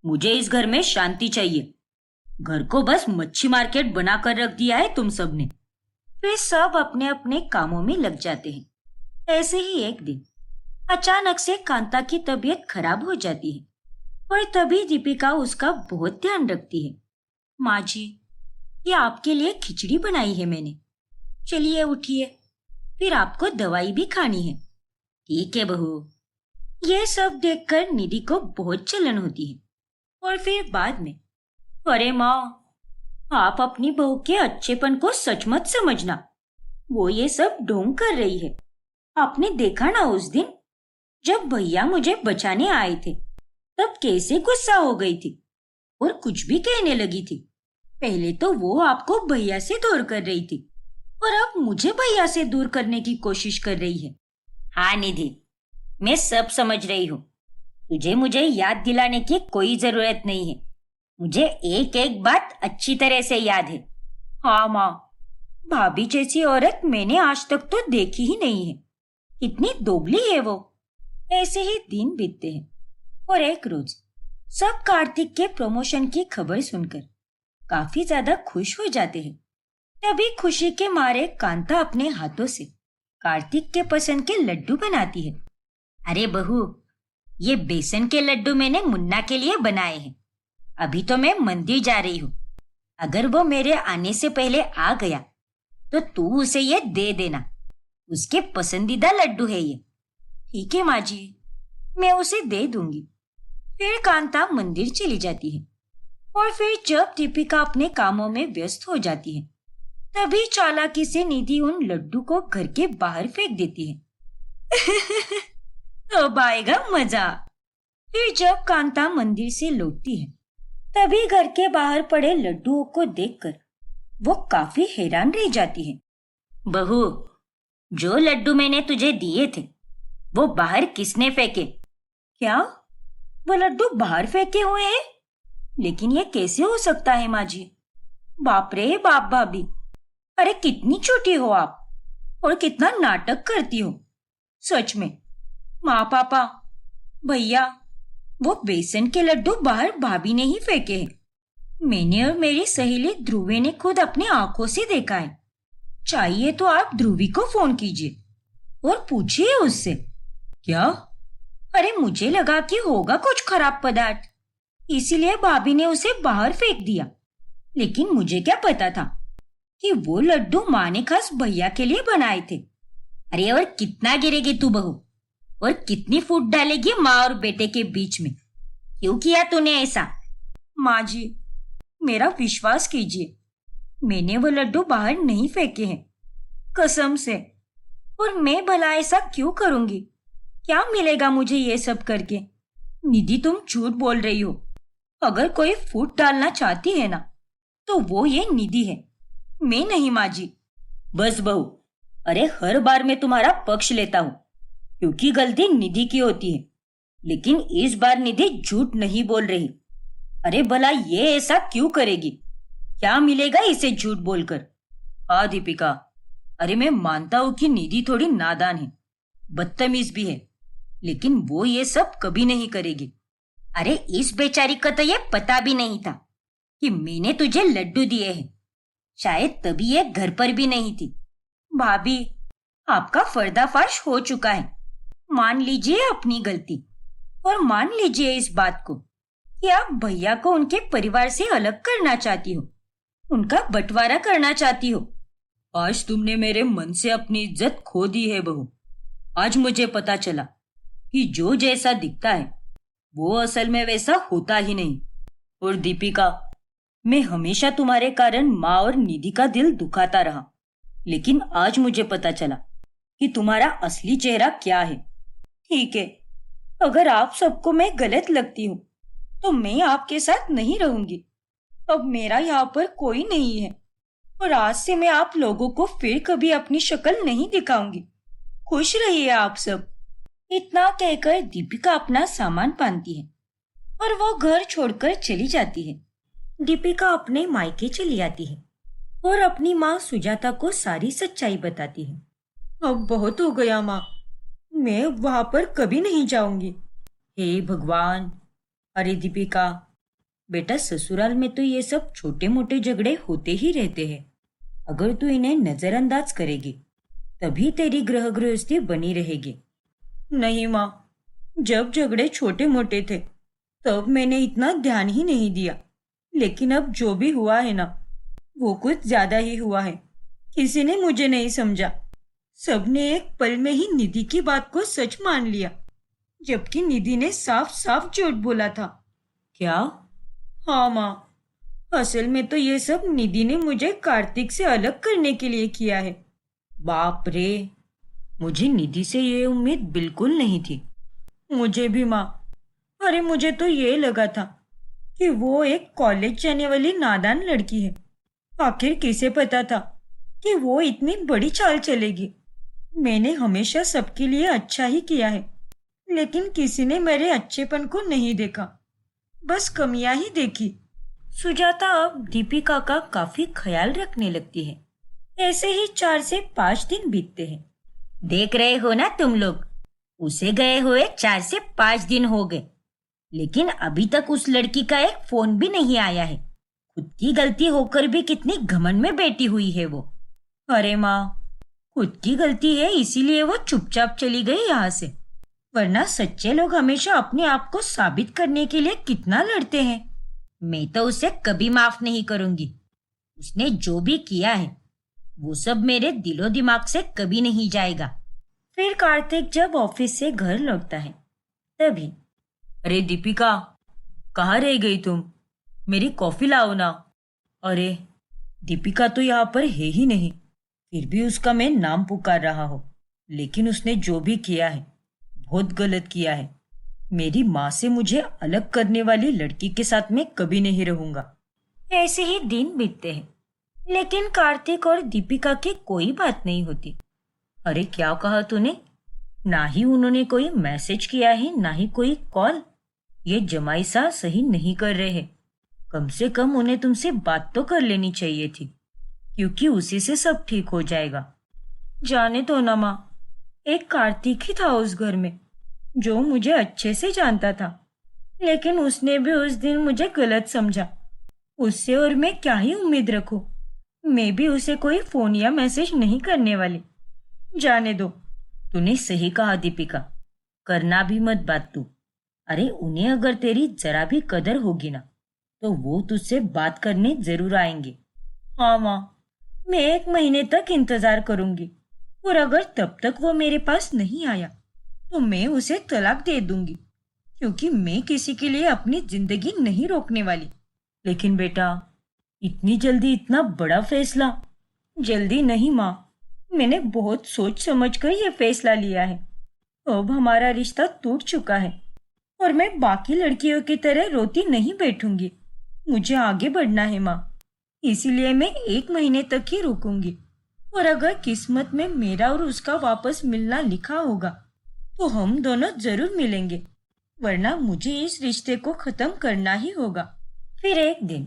[SPEAKER 2] मुझे इस घर में शांति चाहिए। घर को बस मच्छी मार्केट बनाकर रख दिया है तुम सब ने।
[SPEAKER 1] वे सब अपने अपने कामों में लग जाते हैं। ऐसे ही एक दिन अचानक से कांता की तबीयत खराब हो जाती है और तभी दीपिका उसका बहुत ध्यान रखती है। माँ जी, ये आपके लिए खिचड़ी बनाई है मैंने, चलिए उठिए, फिर आपको दवाई भी खानी है।
[SPEAKER 2] ठीक है बहू।
[SPEAKER 1] यह सब देखकर निधि को बहुत जलन होती है। और फिर बाद में, अरे माँ, आप अपनी बहू के अच्छेपन को सच मत समझना। वो ये सब ढोंग कर रही है। आपने देखा ना उस दिन जब भैया मुझे बचाने आए थे, तब कैसे गुस्सा हो गई थी और कुछ भी कहने लगी थी। पहले तो वो आपको भैया से दूर कर रही थी और अब मुझे भैया से दूर करने की कोशिश कर रही है। हाँ निधि, मैं सब समझ रही हूँ। तुझे मुझे याद दिलाने की कोई जरूरत नहीं है। मुझे एक एक बात अच्छी तरह से याद है। हाँ माँ, भाभी जैसी औरत मैंने आज तक तो देखी ही नहीं है। कितनी दोगली है वो। ऐसे ही दिन बीतते हैं और एक रोज सब कार्तिक के प्रमोशन की खबर सुनकर काफी ज्यादा खुश हो जाते हैं। तभी खुशी के मारे कांता अपने हाथों से कार्तिक के पसंद के लड्डू बनाती है। अरे बहू, ये बेसन के लड्डू मैंने मुन्ना के लिए बनाए हैं। अभी तो मैं मंदिर जा रही हूँ। अगर वो मेरे आने से पहले आ गया तो तू उसे ये दे देना। उसके पसंदीदा लड्डू है ये। ठीक है माँ जी, मैं उसे दे दूंगी। फिर कांता मंदिर चली जाती है और फिर जब दीपिका अपने कामों में व्यस्त हो जाती है, तभी चालाकी से निधि उन लड्डू को घर के बाहर फेंक देती है। अब आएगा मजा। फिर जब कांता मंदिर से लौटती है, तभी घर के बाहर पड़े लड्डुओं को देखकर वो काफी हैरान रह जाती है। बहू, जो लड्डू मैंने तुझे दिए थे वो बाहर किसने फेंके? क्या वो लड्डू बाहर फेंके हुए हैं? लेकिन ये कैसे हो सकता है माँ जी? बाप रे बाप भाभी, अरे कितनी छोटी हो आप और कितना नाटक करती हो। सच में माँ, पापा, भैया, वो बेसन के लड्डू बाहर भाभी ने ही फेंके हैं। मैंने और मेरी सहेली ध्रुवी ने खुद अपनी आंखों से देखा है। चाहिए तो आप ध्रुवी को फोन कीजिए और पूछिए उससे। क्या? अरे मुझे लगा कि होगा कुछ खराब पदार्थ, इसीलिए भाभी ने उसे बाहर फेंक दिया। लेकिन मुझे क्या पता था कि वो लड्डू माँ ने खास भैया के लिए बनाए थे। अरे और कितना गिरेगी तू बहू, और कितनी फूट डालेगी माँ और बेटे के बीच में? क्यों किया तूने ऐसा? माँ जी, मेरा विश्वास कीजिए, मैंने वो लड्डू बाहर नहीं फेंके हैं, कसम से। और मैं भला ऐसा क्यों करूंगी? क्या मिलेगा मुझे ये सब करके? निधि, तुम झूठ बोल रही हो। अगर कोई फूट डालना चाहती है ना, तो वो ये निधि है, मैं नहीं माँ जी। बस बहू, अरे हर बार मैं तुम्हारा पक्ष लेता हूँ क्योंकि गलती निधि की होती है, लेकिन इस बार निधि झूठ नहीं बोल रही। अरे भला ये ऐसा क्यों करेगी? क्या मिलेगा इसे झूठ बोलकर? हाँ दीपिका, अरे मैं मानता हूँ कि निधि थोड़ी नादान है, बदतमीज भी है, लेकिन वो ये सब कभी नहीं करेगी। अरे इस बेचारी को तो ये पता भी नहीं था कि मैंने तुझे लड्डू दिए हैं। शायद तभी ये घर पर भी नहीं थी। भाभी, आपका पर्दाफाश हो चुका है। मान लीजिए अपनी गलती और मान लीजिए इस बात को कि आप भैया को उनके परिवार से अलग करना चाहती हो, उनका बंटवारा करना चाहती हो। आज तुमने मेरे मन से अपनी इज्जत खो दी है बहू। आज मुझे पता चला कि जो जैसा दिखता है वो असल में वैसा होता ही नहीं। और दीपिका, मैं हमेशा तुम्हारे कारण माँ और निधि का दिल दुखाता रहा, लेकिन आज मुझे पता चला कि तुम्हारा असली चेहरा क्या है। ठीक है, अगर आप सबको मैं गलत लगती हूँ तो मैं आपके साथ नहीं रहूंगी। अब मेरा यहाँ पर कोई नहीं है और आज से मैं आप लोगों को फिर कभी अपनी शक्ल नहीं दिखाऊंगी। खुश रहिए आप सब। इतना कहकर दीपिका अपना सामान बांधती है और वो घर छोड़कर चली जाती है। दीपिका अपने मायके चली आती है और अपनी माँ सुजाता को सारी सच्चाई बताती है। अब बहुत हो गया माँ, मैं वहां पर कभी नहीं जाऊंगी। हे भगवान! अरे दीपिका, बेटा ससुराल में तो ये सब छोटे मोटे झगड़े होते ही रहते हैं। अगर तू इन्हें नजरअंदाज करेगी तभी तेरी ग्रह गृहस्थी बनी रहेगी। नहीं माँ, जब झगड़े छोटे मोटे थे तब मैंने इतना ध्यान ही नहीं दिया, लेकिन अब जो भी हुआ है ना, वो कुछ ज्यादा ही हुआ है। किसी ने मुझे नहीं समझा। सबने एक पल में ही निधि की बात को सच मान लिया, जबकि निधि ने साफ साफ झूठ बोला था। क्या? हाँ माँ, असल में तो ये सब निधि ने मुझे कार्तिक से अलग करने के लिए किया है।
[SPEAKER 2] बाप रे, मुझे निधि से ये उम्मीद बिल्कुल नहीं थी।
[SPEAKER 1] मुझे भी माँ। अरे मुझे तो ये लगा था कि वो एक कॉलेज जाने वाली नादान लड़की है। आखिर किसे पता था कि वो इतनी बड़ी चाल चलेगी। मैंने हमेशा सबके लिए अच्छा ही किया है, लेकिन किसी ने मेरे अच्छेपन को नहीं देखा, बस कमियां ही देखी।
[SPEAKER 2] सुजाता अब दीपिका का काफी ख्याल रखने लगती है।
[SPEAKER 1] ऐसे ही 4 से 5 दिन बीतते हैं।
[SPEAKER 2] देख रहे हो ना तुम लोग, उसे गए हुए 4 से 5 दिन हो गए, लेकिन अभी तक उस लड़की का एक फोन भी नहीं आया है। खुद की गलती होकर भी कितनी घमंड में बैठी हुई है वो।
[SPEAKER 1] अरे माँ, खुद की गलती है इसीलिए वो चुपचाप चली गई यहाँ से, वरना सच्चे लोग हमेशा अपने आप को साबित करने के लिए कितना लड़ते हैं।
[SPEAKER 2] मैं तो उसे कभी माफ नहीं करूंगी। उसने जो भी किया है वो सब मेरे दिलो दिमाग से कभी नहीं जाएगा।
[SPEAKER 1] फिर कार्तिक जब ऑफिस से घर लौटता है तभी,
[SPEAKER 2] अरे दीपिका, कहाँ रह गई तुम? मेरी कॉफी लाओ ना।
[SPEAKER 1] अरे दीपिका तो यहाँ पर है ही नहीं, फिर भी उसका मैं नाम पुकार रहा हूँ। लेकिन उसने जो भी किया है बहुत गलत किया है। मेरी माँ से मुझे अलग करने वाली लड़की के साथ मैं कभी नहीं रहूंगा। ऐसे ही दिन बीतते हैं, लेकिन कार्तिक और दीपिका की कोई बात नहीं होती।
[SPEAKER 2] अरे क्या कहा तूने? ना ही उन्होंने कोई मैसेज किया है, ना ही कोई कॉल। ये जमाई सा सही नहीं कर रहे हैं। कम से कम उन्हें तुमसे बात तो कर लेनी चाहिए थी, क्योंकि उसी से सब ठीक हो जाएगा।
[SPEAKER 1] जाने दो ना माँ, एक कार्तिक ही था उस घर में जो मुझे अच्छे से जानता था, लेकिन उसने भी उस दिन मुझे गलत समझा। उससे और मैं क्या ही उम्मीद रखूं? मैं भी उसे कोई फोन या मैसेज नहीं करने वाली। जाने दो।
[SPEAKER 2] तूने सही कहा दीपिका, करना भी मत बात तू। अरे उन्हें अगर तेरी जरा भी कदर होगी ना तो वो तुझसे बात करने जरूर आएंगे।
[SPEAKER 1] हाँ माँ, मैं 1 महीने तक इंतजार करूंगी, और अगर तब तक वो मेरे पास नहीं आया तो मैं उसे तलाक दे दूंगी, क्योंकि मैं किसी के लिए अपनी जिंदगी नहीं रोकने वाली।
[SPEAKER 2] लेकिन बेटा, इतनी जल्दी इतना बड़ा फैसला?
[SPEAKER 1] जल्दी नहीं माँ, मैंने बहुत सोच समझ कर यह फैसला लिया है। अब हमारा रिश्ता टूट चुका है और मैं बाकी लड़कियों की तरह रोती नहीं बैठूंगी। मुझे आगे बढ़ना है माँ, इसीलिए मैं 1 महीने तक ही रुकूंगी। और अगर किस्मत में मेरा और उसका वापस मिलना लिखा होगा तो हम दोनों जरूर मिलेंगे, वरना मुझे इस रिश्ते को खत्म करना ही होगा। फिर एक दिन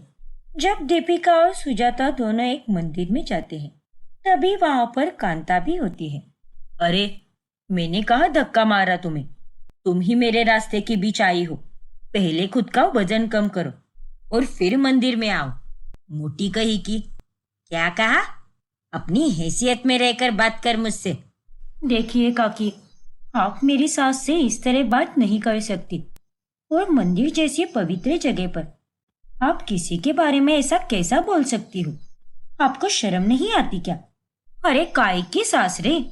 [SPEAKER 1] जब दीपिका और सुजाता दोनों एक मंदिर में जाते हैं, तभी वहां पर कांता भी होती है।
[SPEAKER 2] अरे मैंने कहा धक्का मारा तुम्हें? तुम ही मेरे रास्ते के बीच आई हो। पहले खुद का वजन कम करो और फिर मंदिर में आओ। मोटी कही की। क्या कहा? अपनी हैसियत में रहकर बात कर मुझसे।
[SPEAKER 1] देखिए काकी, आप मेरी सास से इस तरह बात नहीं कर सकती, और मंदिर जैसी पवित्र जगह पर आप किसी के बारे में ऐसा कैसा बोल सकती हो? आपको शर्म नहीं आती क्या? अरे काय की सास रे,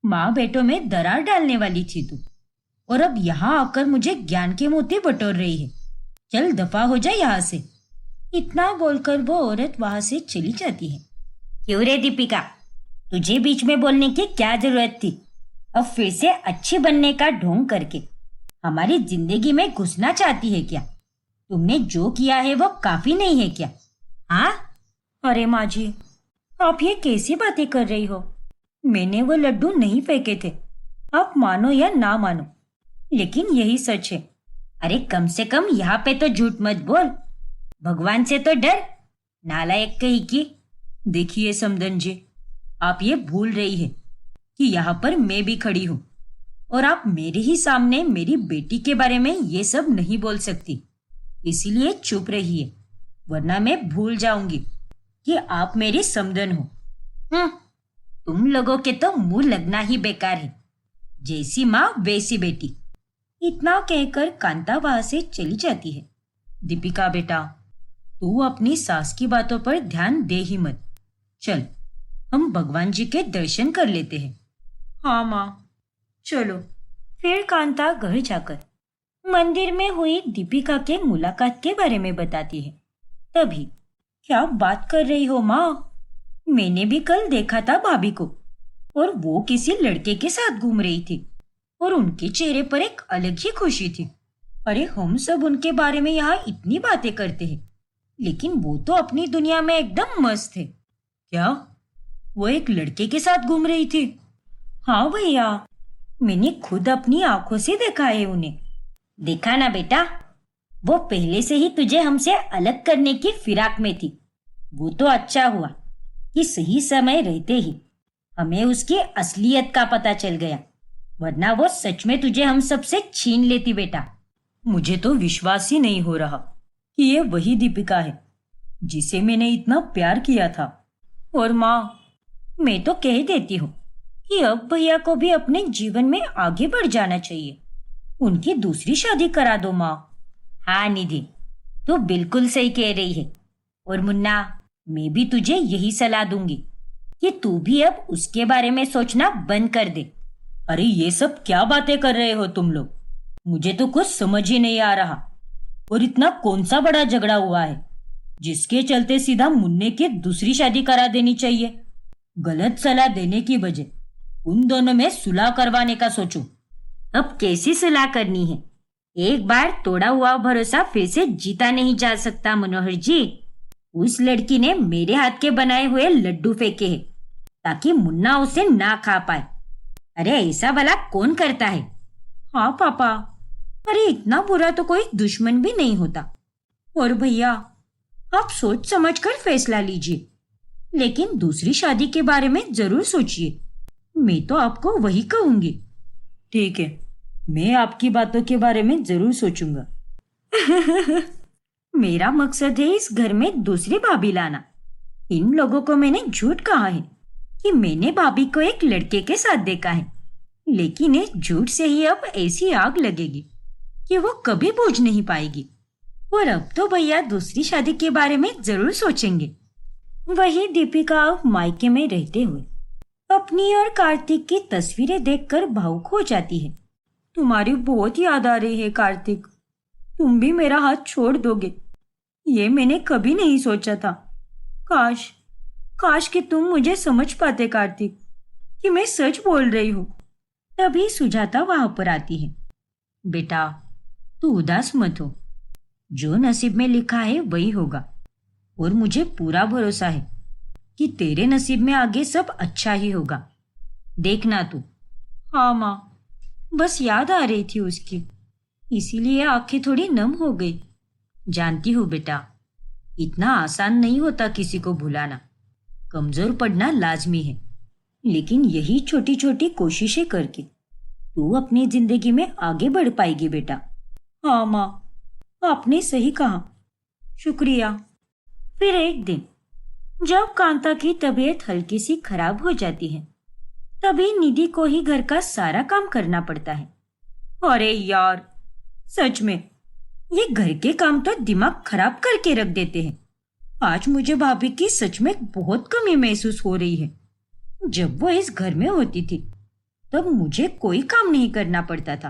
[SPEAKER 1] माँ बेटों में दरार डालने वाली थी तू, और अब यहाँ आकर मुझे ज्ञान के मोती बटोर रही है। चल दफा हो जाए यहाँ से। इतना बोलकर वो औरत वहां से चली जाती है।
[SPEAKER 2] क्यों रे दीपिका, तुझे बीच में बोलने की क्या जरूरत थी? अब फिर से अच्छी बनने का ढोंग करके हमारी जिंदगी में घुसना चाहती है क्या? तुमने जो किया है वो काफी नहीं है क्या? हाँ?
[SPEAKER 1] अरे माँ जी, आप ये कैसी बातें कर रही हो? मैंने वो लड्डू नहीं फेंके थे। आप मानो या ना मानो, लेकिन यही सच है।
[SPEAKER 2] अरे कम से कम यहाँ पे तो झूठ मत बोल। भगवान से तो डर, नालायक कही की।
[SPEAKER 1] देखिए समदन जी, आप ये भूल रही है कि यहाँ पर मैं भी खड़ी हूँ, और आप मेरे ही सामने मेरी बेटी के बारे में ये सब नहीं बोल सकती। इसीलिए चुप रहिए, वरना मैं भूल जाऊंगी कि आप मेरी समदन हो।
[SPEAKER 2] तुम लोगों के तो मुंह लगना ही बेकार है। जैसी माँ वैसी बेटी।
[SPEAKER 1] इतना कहकर कांता वहां से चली जाती है।
[SPEAKER 2] दीपिका बेटा, तू अपनी सास की बातों पर ध्यान दे ही मत। चल हम भगवान जी के दर्शन कर लेते हैं।
[SPEAKER 1] हाँ माँ, चलो। फिर कांता घर जाकर मंदिर में हुई दीपिका के मुलाकात के बारे में बताती है। तभी, क्या बात कर रही हो माँ? मैंने भी कल देखा था भाभी को, और वो किसी लड़के के साथ घूम रही थी और उनके चेहरे पर एक अलग ही खुशी थी। अरे हम सब उनके बारे में यहाँ इतनी बातें करते हैं, लेकिन वो तो अपनी दुनिया में एकदम मस्त है। क्या वो एक लड़के के साथ घूम रही थी? हाँ भैया, मैंने खुद अपनी आंखों से देखा है उन्हें। देखा ना बेटा, वो पहले से ही तुझे हमसे अलग करने की फिराक में थी। वो तो अच्छा हुआ कि सही समय रहते ही हमें उसकी असलियत का पता चल गया, वरना वो सच में तुझे हम सबसे छीन लेती बेटा।
[SPEAKER 2] मुझे तो विश्वास ही नहीं हो रहा कि ये वही दीपिका है जिसे मैंने इतना प्यार किया था।
[SPEAKER 1] और माँ, मैं तो कह देती हूँ कि अब भैया को भी अपने जीवन में आगे बढ़ जाना चाहिए। उनकी दूसरी शादी करा दो माँ। हाँ निधि, तू बिल्कुल सही कह रही है। और मुन्ना, मैं भी तुझे यही सलाह दूंगी कि तू भी अब उसके बारे में सोचना बंद कर दे।
[SPEAKER 2] अरे ये सब क्या बातें कर रहे हो तुम लोग? मुझे तो कुछ समझ ही नहीं आ रहा। और इतना कौन सा बड़ा झगड़ा हुआ है जिसके चलते सीधा मुन्ने की दूसरी शादी करा देनी चाहिए? गलत सलाह देने की बजाय उन दोनों में सुलह करवाने का सोचो।
[SPEAKER 1] अब कैसी सुलह करनी है? एक बार तोड़ा हुआ भरोसा फिर से जीता नहीं जा सकता मनोहर जी। उस लड़की ने मेरे हाथ के बनाए हुए लड्डू फेंके हैं ताकि मुन्ना उसे ना खा पाए। अरे ऐसा भला कौन करता है? हाँ पापा, अरे इतना बुरा तो कोई दुश्मन भी नहीं होता। और भैया, आप सोच समझ कर फैसला लीजिए, लेकिन दूसरी शादी के बारे में जरूर सोचिए। मैं तो आपको वही कहूंगी।
[SPEAKER 2] ठीक है, मैं आपकी बातों के बारे में जरूर सोचूंगा।
[SPEAKER 1] मेरा मकसद है इस घर में दूसरी भाभी लाना। इन लोगों को मैंने झूठ कहा है कि मैंने भाभी को एक लड़के के साथ देखा है, लेकिन इस झूठ से ही अब ऐसी आग लगेगी कि वो कभी बुझ नहीं पाएगी। और अब तो भैया दूसरी शादी के बारे में जरूर सोचेंगे। वही दीपिका अब मायके में रहते हुए अपनी और कार्तिक की तस्वीरें देखकर भावुक हो जाती है। तुम्हारी बहुत याद आ रही है कार्तिक। तुम भी मेरा हाथ छोड़ दोगे, ये मैंने कभी नहीं सोचा था। काश काश कि तुम मुझे समझ पाते कार्तिक, कि मैं सच बोल रही हूँ। तभी सुजाता वहां पर आती है। बेटा, तू उदास मत हो। जो नसीब में लिखा है वही होगा, और मुझे पूरा भरोसा है कि तेरे नसीब में आगे सब अच्छा ही होगा। देखना तू। हाँ माँ, बस याद आ रही थी उसकी, इसीलिए आंखें थोड़ी नम हो गई। जानती हूँ बेटा, इतना आसान नहीं होता किसी को भुलाना। कमजोर पड़ना लाजमी है, लेकिन यही छोटी छोटी कोशिशें करके तू अपनी जिंदगी में आगे बढ़ पाएगी बेटा। हाँ माँ, आपने सही कहा, शुक्रिया। फिर एक दिन जब कांता की तबीयत हल्की सी खराब हो जाती है, तभी निधि को ही घर का सारा काम करना पड़ता है। अरे यार, सच में ये घर के काम तो दिमाग खराब करके रख देते हैं। आज मुझे भाभी की सच में बहुत कमी महसूस हो रही है। जब वो इस घर में होती थी तब मुझे कोई काम नहीं करना पड़ता था,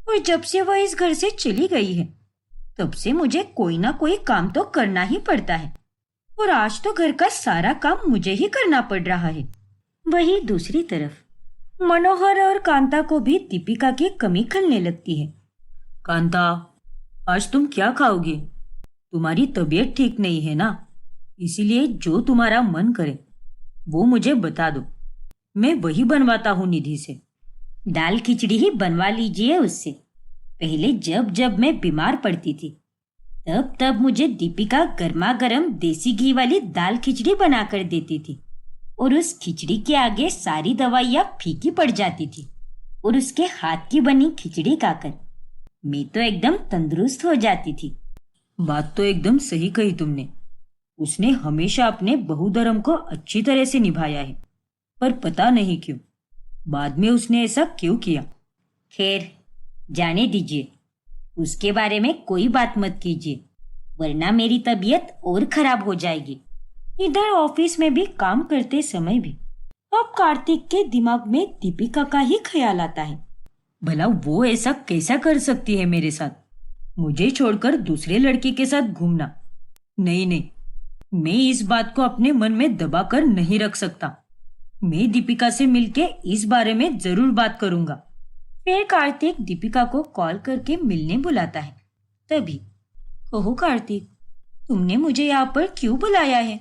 [SPEAKER 1] और जब से वह इस घर से चली गई है तब से मुझे कोई ना कोई काम तो करना ही पड़ता है, और आज तो घर का सारा काम मुझे ही करना पड़ रहा है। वही दूसरी तरफ मनोहर और कांता को भी दीपिका की कमी खलने लगती है।
[SPEAKER 2] कांता, आज तुम क्या खाओगी? तुम्हारी तबीयत ठीक नहीं है ना, इसीलिए जो तुम्हारा मन करे वो मुझे बता दो, मैं वही बनवाता हूँ निधि से।
[SPEAKER 1] दाल खिचड़ी ही बनवा लीजिए उससे। पहले जब जब मैं बीमार पड़ती थी तब तब मुझे दीपिका गर्मा गर्म देसी घी वाली दाल खिचड़ी बनाकर देती थी, और उस खिचड़ी के आगे सारी दवाइयाँ फीकी पड़ जाती थी, और उसके हाथ की बनी खिचड़ी खाकर मैं तो एकदम तंदुरुस्त हो जाती थी।
[SPEAKER 2] बात तो एकदम सही कही तुमने। उसने हमेशा अपने बहुधर्म को अच्छी तरह से निभाया है, पर पता नहीं क्यों बाद में उसने ऐसा क्यों किया।
[SPEAKER 1] खैर, जाने दीजिए, उसके बारे में कोई बात मत कीजिए, वरना मेरी तबीयत और खराब हो जाएगी। इधर ऑफिस में भी काम करते समय भी अब कार्तिक के दिमाग में दीपिका का ही ख्याल आता है।
[SPEAKER 2] भला वो ऐसा कैसा कर सकती है मेरे साथ? मुझे छोड़कर दूसरे लड़के के साथ घूमना? नहीं नहीं, मैं इस बात को अपने मन में दबाकर नहीं रख सकता। मैं दीपिका से मिलके इस बारे में जरूर बात करूंगा।
[SPEAKER 1] फिर कार्तिक दीपिका को कॉल करके मिलने बुलाता है। तभी, कहो कार्तिक, तुमने मुझे यहाँ पर क्यों बुलाया है?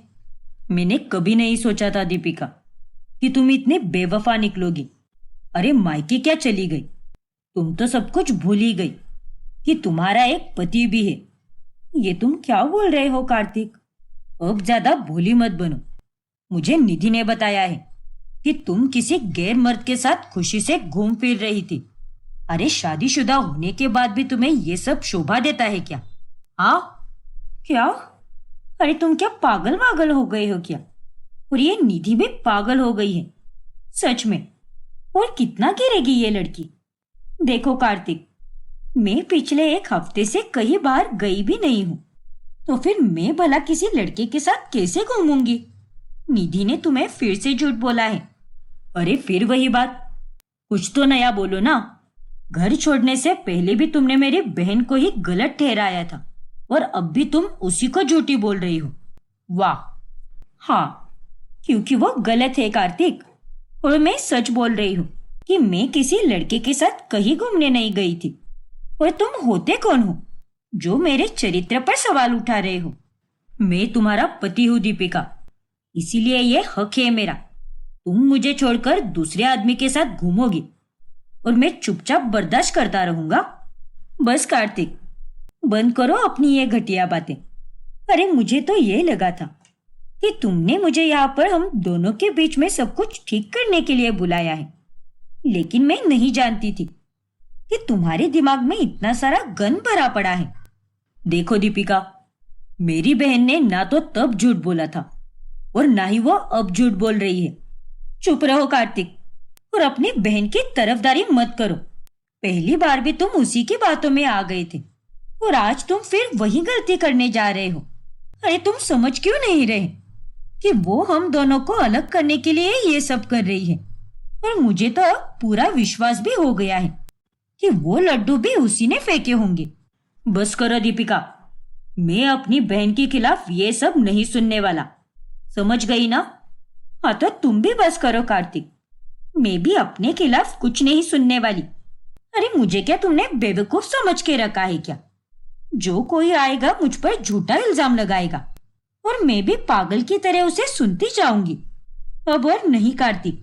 [SPEAKER 2] मैंने कभी नहीं सोचा था दीपिका कि तुम इतने बेवफा निकलोगी। अरे मायके क्या चली गई? तुम तो सब कुछ भूल ही गई कि तुम्हारा एक पति भी है।
[SPEAKER 1] ये तुम क्या बोल रहे हो कार्तिक?
[SPEAKER 2] अब ज्यादा भोली मत बनो। मुझे निधि ने बताया है कि तुम किसी गैर मर्द के साथ खुशी से घूम फिर रही थी। अरे शादीशुदा होने के बाद भी तुम्हें ये सब शोभा देता है क्या? हाँ?
[SPEAKER 1] क्या? अरे तुम क्या पागल वागल हो गए हो क्या? और ये निधि भी पागल हो गई है सच में। और कितना गिरेगी ये लड़की? देखो कार्तिक, मैं पिछले एक हफ्ते से कहीं बाहर गई भी नहीं हूं, तो फिर मैं भला किसी लड़के के साथ कैसे घूमूंगी? निधि ने तुम्हें फिर से झूठ बोला है।
[SPEAKER 2] अरे फिर वही बात, कुछ तो नया बोलो ना। घर छोड़ने से पहले भी तुमने मेरी बहन को ही गलत ठहराया था और अब भी तुम उसी को झूठी बोल रही हो।
[SPEAKER 1] वाह! हाँ, क्योंकि वो गलत है कार्तिक, और मैं सच बोल रही हूँ कि मैं किसी लड़के के साथ कहीं घूमने नहीं गई थी। और तुम होते कौन हो जो मेरे चरित्र पर सवाल उठा रहे हो?
[SPEAKER 2] मैं तुम्हारा पति हूँ दीपिका, इसीलिए ये हक है मेरा। तुम मुझे छोड़कर दूसरे आदमी के साथ घूमोगी और मैं चुपचाप बर्दाश्त करता रहूंगा?
[SPEAKER 1] बस कार्तिक, बंद करो अपनी ये घटिया बातें। अरे मुझे तो ये लगा था कि तुमने मुझे यहाँ पर हम दोनों के बीच में सब कुछ ठीक करने के लिए बुलाया है, लेकिन मैं नहीं जानती थी कि तुम्हारे दिमाग में इतना सारा गन भरा पड़ा है।
[SPEAKER 2] देखो दीपिका, मेरी बहन ने ना तो तब झूठ बोला था और ना ही वो अब झूठ बोल रही है।
[SPEAKER 1] चुप रहो कार्तिक, और अपनी बहन की तरफदारी मत करो। पहली बार भी तुम उसी की बातों में आ गए थे और आज तुम फिर वही गलती करने जा रहे हो। अरे तुम समझ क्यों नहीं रहे कि वो हम दोनों को अलग करने के लिए ये सब कर रही है? और मुझे तो अब पूरा विश्वास भी हो गया है कि वो लड्डू भी उसी ने फेंके होंगे।
[SPEAKER 2] बस करो दीपिका, मैं अपनी बहन के खिलाफ ये सब नहीं सुनने वाला, समझ गई ना?
[SPEAKER 1] हाँ तो तुम भी बस करो कार्तिक, मैं भी अपने खिलाफ कुछ नहीं सुनने वाली। अरे मुझे क्या तुमने बेवकूफ समझ के रखा है क्या? जो कोई आएगा मुझ पर झूठा इल्जाम लगाएगा और मैं भी पागल की तरह उसे सुनती जाऊंगी। अब और नहीं कार्तिक,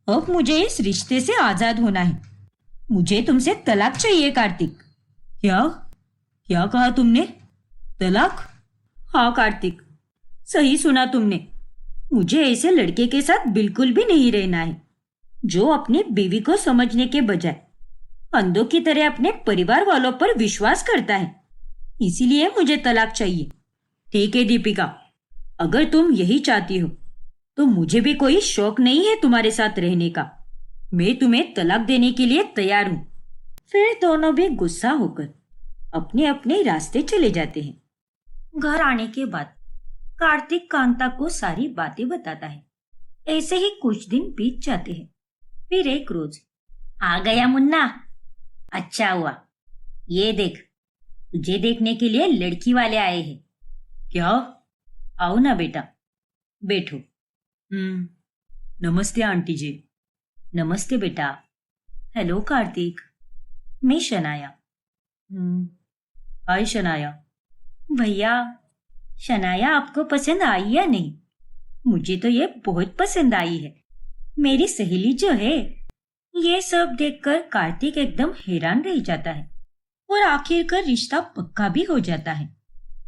[SPEAKER 1] अब मुझे इस रिश्ते से आजाद होना है। मुझे तुमसे तलाक चाहिए कार्तिक।
[SPEAKER 2] क्या क्या कहा तुमने? तलाक?
[SPEAKER 1] हाँ कार्तिक, सही सुना तुमने। मुझे ऐसे लड़के के साथ बिल्कुल भी नहीं रहना है जो अपनी बीवी को समझने के बजाय अंधों की तरह अपने परिवार वालों पर विश्वास करता है। इसीलिए मुझे तलाक चाहिए।
[SPEAKER 2] ठीक है दीपिका, अगर तुम यही चाहती हो तो मुझे भी कोई शौक नहीं है तुम्हारे साथ रहने का। मैं तुम्हें तलाक देने के लिए तैयार हूं।
[SPEAKER 1] फिर दोनों भी गुस्सा होकर अपने अपने रास्ते चले जाते हैं। घर आने के बाद कार्तिक कांता को सारी बातें बताता है। ऐसे ही कुछ दिन बीत जाते हैं। फिर एक रोज, आ गया मुन्ना, अच्छा हुआ, ये देख, तुझे देखने के लिए लड़की वाले आए हैं।
[SPEAKER 2] क्या? आओ ना बेटा, बैठो। नमस्ते आंटी जी।
[SPEAKER 1] नमस्ते बेटा। हेलो कार्तिक, मैं शनाया।
[SPEAKER 2] हाय शनाया।
[SPEAKER 1] भैया, शनाया आपको पसंद आई या नहीं? मुझे तो ये बहुत पसंद आई है। मेरी सहेली जो है। ये सब देखकर कार्तिक एकदम हैरान रह जाता है और आखिरकार रिश्ता पक्का भी हो जाता है।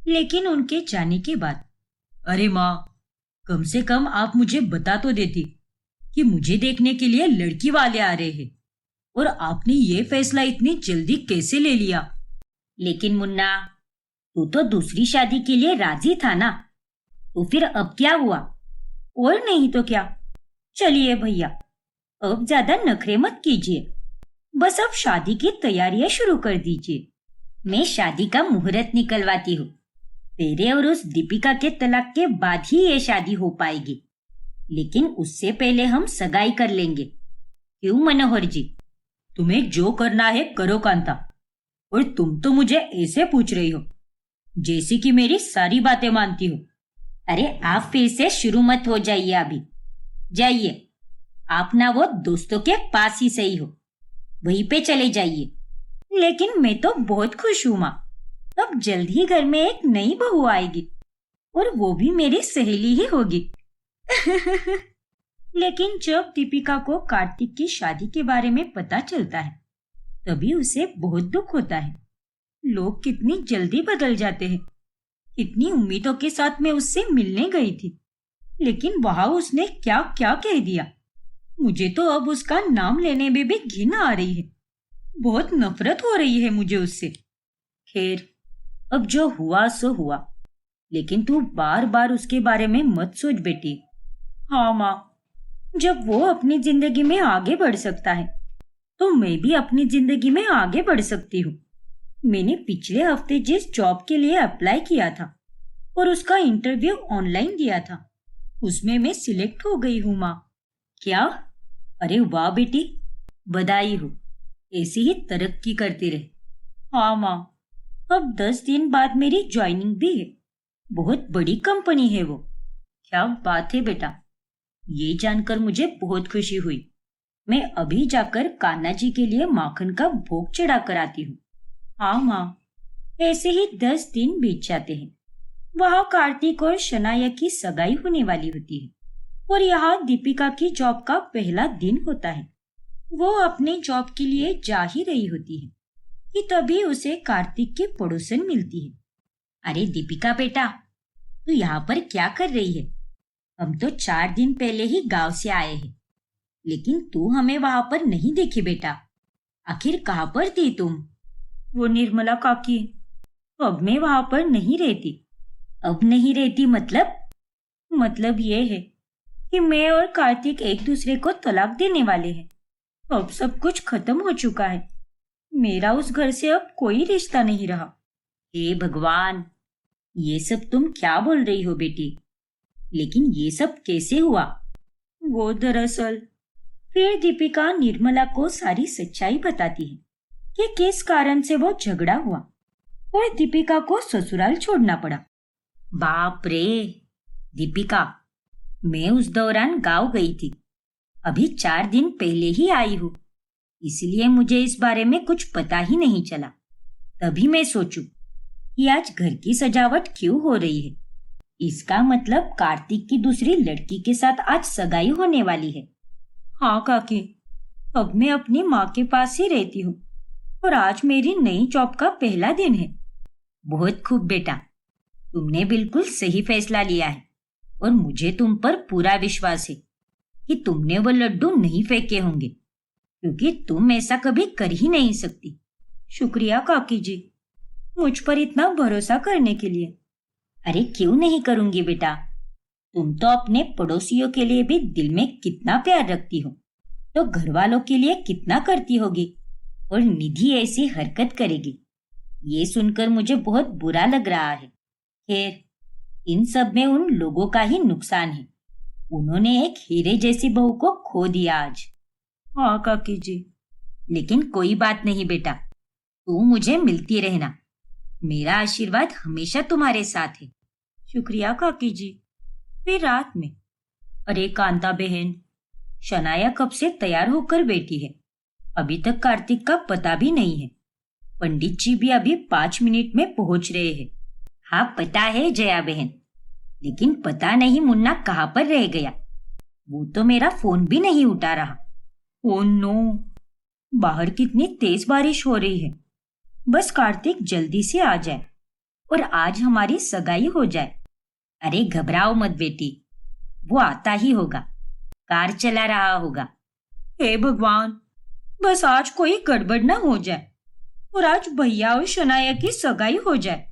[SPEAKER 1] लेकिन उनके जाने के बाद,
[SPEAKER 2] अरे माँ, कम से कम आप मुझे बता तो देती कि मुझे देखने के लिए लड़की वाले आ रहे हैं, और आपने ये फैसला इतनी जल्दी कैसे ले लिया?
[SPEAKER 1] लेकिन मुन्ना, तू तो दूसरी शादी के लिए राजी था ना, तो फिर अब क्या हुआ? और नहीं तो क्या। चलिए भैया, अब ज्यादा नखरे मत कीजिए, बस अब शादी की तैयारियां शुरू कर दीजिए। मैं शादी का मुहूर्त निकलवाती हूँ। तेरे और उस दीपिका के तलाक के बाद ही ये शादी हो पाएगी, लेकिन उससे पहले हम सगाई कर लेंगे। क्यों मनोहर जी?
[SPEAKER 2] तुम्हें जो करना है करो कांता। और तुम तो मुझे ऐसे पूछ रही हो जैसे कि मेरी सारी बातें मानती हो।
[SPEAKER 1] अरे आप फिर से शुरू मत हो जाइए अभी। जाइए, आप ना वो दोस्तों के पास ही सही हो, वहीं पे चले जाइए। लेकिन मैं तो बहुत खुश हूँ माँ। अब जल्द ही घर में एक नई बहू आएगी और वो भी मेरी सहेली ही होगी। लेकिन जब दीपिका को कार्तिक की शादी के बारे में पता चलता है तभी उसे बहुत दुख होता है। लोग कितनी जल्दी बदल जाते हैं। कितनी उम्मीदों के साथ मैं उससे मिलने गई थी, लेकिन वहां उसने क्या क्या कह दिया। मुझे तो अब उसका नाम लेने में भी घिन आ रही है। बहुत नफरत हो रही है मुझे उससे।
[SPEAKER 2] खैर, अब जो हुआ सो हुआ, लेकिन तू बार बार उसके बारे में मत सोच बेटी।
[SPEAKER 1] हाँ माँ, जब वो अपनी जिंदगी में आगे बढ़ सकता है तो मैं भी अपनी जिंदगी में आगे बढ़ सकती हूँ। मैंने पिछले हफ्ते जिस जॉब के लिए अप्लाई किया था और उसका इंटरव्यू ऑनलाइन दिया था, उसमें मैं सिलेक्ट हो गई हूँ माँ।
[SPEAKER 2] क्या? अरे वाह बेटी, बधाई हो। ऐसी ही तरक्की करती रहे।
[SPEAKER 1] हाँ माँ, अब 10 दिन बाद मेरी ज्वाइनिंग भी है। बहुत बड़ी कंपनी है वो।
[SPEAKER 2] क्या बात है बेटा, ये जानकर मुझे बहुत खुशी हुई। मैं अभी जाकर कान्हा जी के लिए माखन का भोग चढ़ा कर आती हूँ।
[SPEAKER 1] हाँ माँ, ऐसे ही 10 दिन बीत जाते हैं। वहाँ कार्तिक और शनाया की सगाई होने वाली होती है और यहाँ दीपिका की जॉब का पहला दिन होता है। वो अपने जॉब के लिए जा ही रही होती है कि तभी उसे कार्तिक की पड़ोसन मिलती है। अरे दीपिका बेटा, तू यहाँ पर क्या कर रही है? हम तो 4 दिन पहले ही गांव से आए हैं, लेकिन तू हमें वहां पर नहीं देखी बेटा। आखिर कहाँ पर थी तुम? वो निर्मला काकी, अब मैं वहां पर नहीं रहती। अब नहीं रहती मतलब? मतलब ये है कि मैं और कार्तिक एक दूसरे को तलाक देने वाले हैं। अब सब कुछ खत्म हो चुका है। मेरा उस घर से अब कोई रिश्ता नहीं रहा।
[SPEAKER 2] हे भगवान, ये सब तुम क्या बोल रही हो बेटी? लेकिन ये सब कैसे हुआ?
[SPEAKER 1] वो दरअसल, फिर दीपिका निर्मला को सारी सच्चाई बताती है कि किस कारण से वो झगड़ा हुआ और दीपिका को ससुराल छोड़ना पड़ा।
[SPEAKER 2] बाप रे दीपिका, मैं उस दौरान गांव गई थी। अभी 4 दिन पहले ही आई हूँ, इसलिए मुझे इस बारे में कुछ पता ही नहीं चला। तभी मैं सोचूं कि आज घर की सजावट क्यों हो रही है। इसका मतलब कार्तिक की दूसरी लड़की के साथ आज सगाई होने वाली है।
[SPEAKER 1] हाँ काकी, अब मैं अपनी माँ के पास ही रहती हूँ और आज मेरी नई जॉब का पहला दिन है।
[SPEAKER 2] बहुत खूब बेटा, तुमने बिल्कुल सही फैसला लिया है और मुझे तुम पर पूरा विश्वास है कि तुमने वो लड्डू नहीं फेंके होंगे, क्योंकि तुम ऐसा कभी कर ही नहीं सकती।
[SPEAKER 1] शुक्रिया काकी जी, मुझ पर इतना भरोसा करने के लिए।
[SPEAKER 2] अरे क्यों नहीं करूंगी बेटा, तुम तो अपने पड़ोसियों के लिए भी दिल में कितना प्यार रखती हो, तो घर वालों के लिए कितना करती होगी। और निधि ऐसी हरकत करेगी, ये सुनकर मुझे बहुत बुरा लग रहा है। खैर, इन सब में उन लोगों का ही नुकसान है। उन्होंने एक हीरे जैसी बहू को खो दिया आज।
[SPEAKER 1] हाँ काकी जी।
[SPEAKER 2] लेकिन कोई बात नहीं बेटा, तू मुझे मिलती रहना। मेरा आशीर्वाद हमेशा तुम्हारे साथ है।
[SPEAKER 1] शुक्रिया काकी जी। फिर रात में,
[SPEAKER 2] अरे कांता बहन, शनाया कब से तैयार होकर बैठी है, अभी तक कार्तिक का पता भी नहीं है। पंडित जी भी अभी 5 मिनट में पहुंच रहे हैं। हाँ पता है जया बहन, लेकिन पता नहीं मुन्ना कहाँ पर रह गया। वो तो मेरा फोन भी नहीं उठा रहा।
[SPEAKER 1] ओह नो, बाहर कितनी तेज बारिश हो रही है। बस कार्तिक जल्दी से आ जाए और आज हमारी सगाई हो जाए।
[SPEAKER 2] अरे घबराओ मत बेटी, वो आता ही होगा, कार चला रहा होगा।
[SPEAKER 1] हे भगवान, बस आज कोई गड़बड़ ना हो जाए और आज भैया और शनाया की सगाई हो जाए।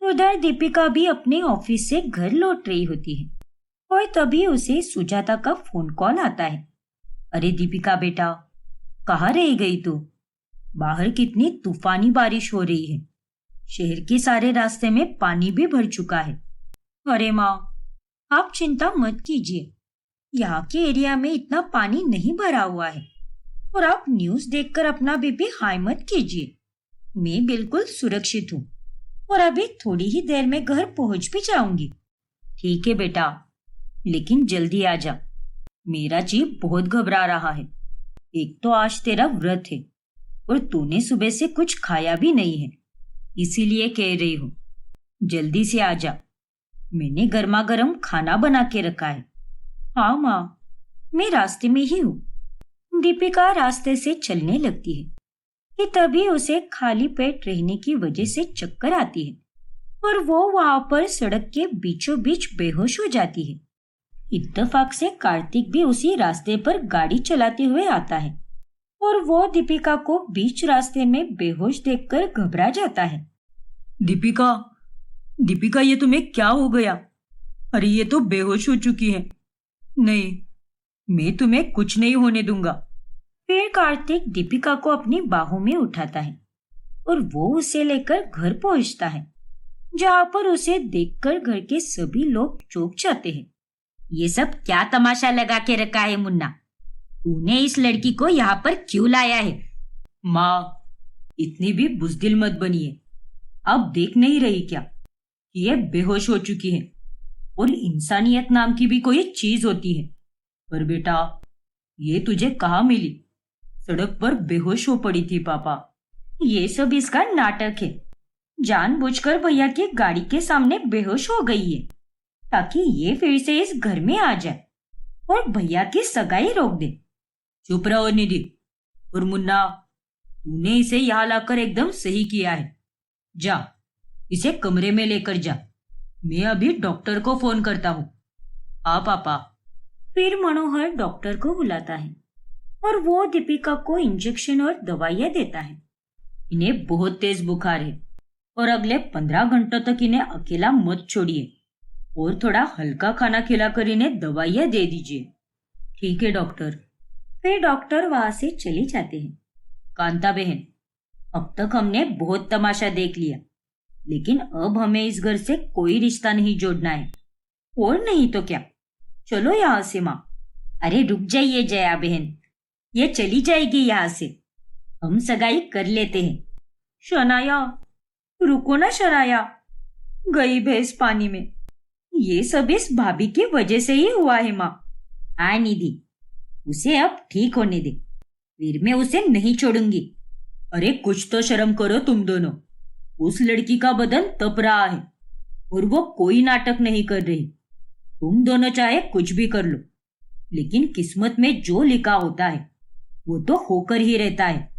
[SPEAKER 1] उधर दीपिका भी अपने ऑफिस से घर लौट रही होती है और तभी उसे सुजाता का फोन कॉल आता है।
[SPEAKER 2] अरे दीपिका बेटा, कहाँ रह गई तू? बाहर कितनी तूफानी बारिश हो रही है। शहर के सारे रास्ते में पानी भी भर चुका है।
[SPEAKER 1] अरे माँ, आप चिंता मत कीजिए, यहाँ के एरिया में इतना पानी नहीं भरा हुआ है और आप न्यूज़ देखकर अपना बीपी हाई मत कीजिए। मैं बिल्कुल सुरक्षित हूँ और अभी थोड़ी ही देर में घर पहुँच भी जाऊंगी।
[SPEAKER 2] ठीक है बेटा, लेकिन जल्दी आ जा। मेरा जी बहुत घबरा रहा है। एक तो आज तेरा व्रत है और तूने सुबह से कुछ खाया भी नहीं है, इसीलिए कह रही हूँ जल्दी से आ जा। मैंने गर्मा गर्म खाना बना के रखा है।
[SPEAKER 1] हाँ माँ, मैं रास्ते में ही हूँ। दीपिका रास्ते से चलने लगती है कि तभी उसे खाली पेट रहने की वजह से चक्कर आती है और वो वहां पर सड़क के बीचों बीच बेहोश हो जाती है। इत्तेफाक से कार्तिक भी उसी रास्ते पर गाड़ी चलाते हुए आता है और वो दीपिका को बीच रास्ते में बेहोश देखकर घबरा जाता है।
[SPEAKER 2] दीपिका, दीपिका, ये तुम्हें क्या हो गया? अरे ये तो बेहोश हो चुकी है। नहीं, मैं तुम्हें कुछ नहीं होने दूंगा।
[SPEAKER 1] फिर कार्तिक दीपिका को अपनी बाहों में उठाता है और वो उसे लेकर घर पहुंचता है, जहाँ पर उसे देखकर घर के सभी लोग चौंक जाते हैं।
[SPEAKER 2] ये सब क्या तमाशा लगा के रखा है मुन्ना? तूने इस लड़की को यहाँ पर क्यों लाया है? माँ, इतनी भी बुज़दिल मत बनिए। अब देख नहीं रही क्या कि ये बेहोश हो चुकी है और इंसानियत नाम की भी कोई चीज होती है। पर बेटा, ये तुझे कहाँ मिली? सड़क पर बेहोश हो पड़ी थी पापा।
[SPEAKER 1] ये सब इसका नाटक है। जानबूझकर भैया की गाड़ी के सामने बेहोश हो गई है ताकि ये फिर से इस घर में आ जाए और भैया की सगाई रोक दे।
[SPEAKER 2] चुप रहो निधि। और मुन्ना, तूने इसे यहाँ लाकर एकदम सही किया है। जा, इसे कमरे में लेकर जा। मैं अभी डॉक्टर को फोन करता हूँ। हाँ पापा।
[SPEAKER 1] फिर मनोहर डॉक्टर को बुलाता है और वो दीपिका को इंजेक्शन और दवाइयाँ देता है।
[SPEAKER 2] इन्हें बहुत तेज बुखार है और अगले 15 घंटों तक इन्हें अकेला मत छोड़िए और थोड़ा हल्का खाना खिलाकर इन्हें दवाइयाँ दे दीजिए। ठीक है डॉक्टर।
[SPEAKER 1] फिर डॉक्टर वहां से चले जाते हैं।
[SPEAKER 2] कांता बहन, अब तक हमने बहुत तमाशा देख लिया, लेकिन अब हमें इस घर से कोई रिश्ता नहीं जोड़ना है।
[SPEAKER 1] और नहीं तो क्या, चलो यहाँ से माँ।
[SPEAKER 2] अरे रुक जाइए जया बहन, ये चली जाएगी यहाँ से। हम सगाई कर लेते हैं।
[SPEAKER 1] शनाया, रुको ना शनाया, गई भैंस पानी में। ये सब इस भाभी की वजह से ही हुआ है माँ।
[SPEAKER 2] हाँ निधि, उसे अब ठीक होने दे, फिर मैं उसे नहीं छोड़ूंगी। अरे कुछ तो शर्म करो तुम दोनों। उस लड़की का बदन तप रहा है और वो कोई नाटक नहीं कर रही। तुम दोनों चाहे कुछ भी कर लो, लेकिन किस्मत में जो लिखा होता है वो तो होकर ही रहता है।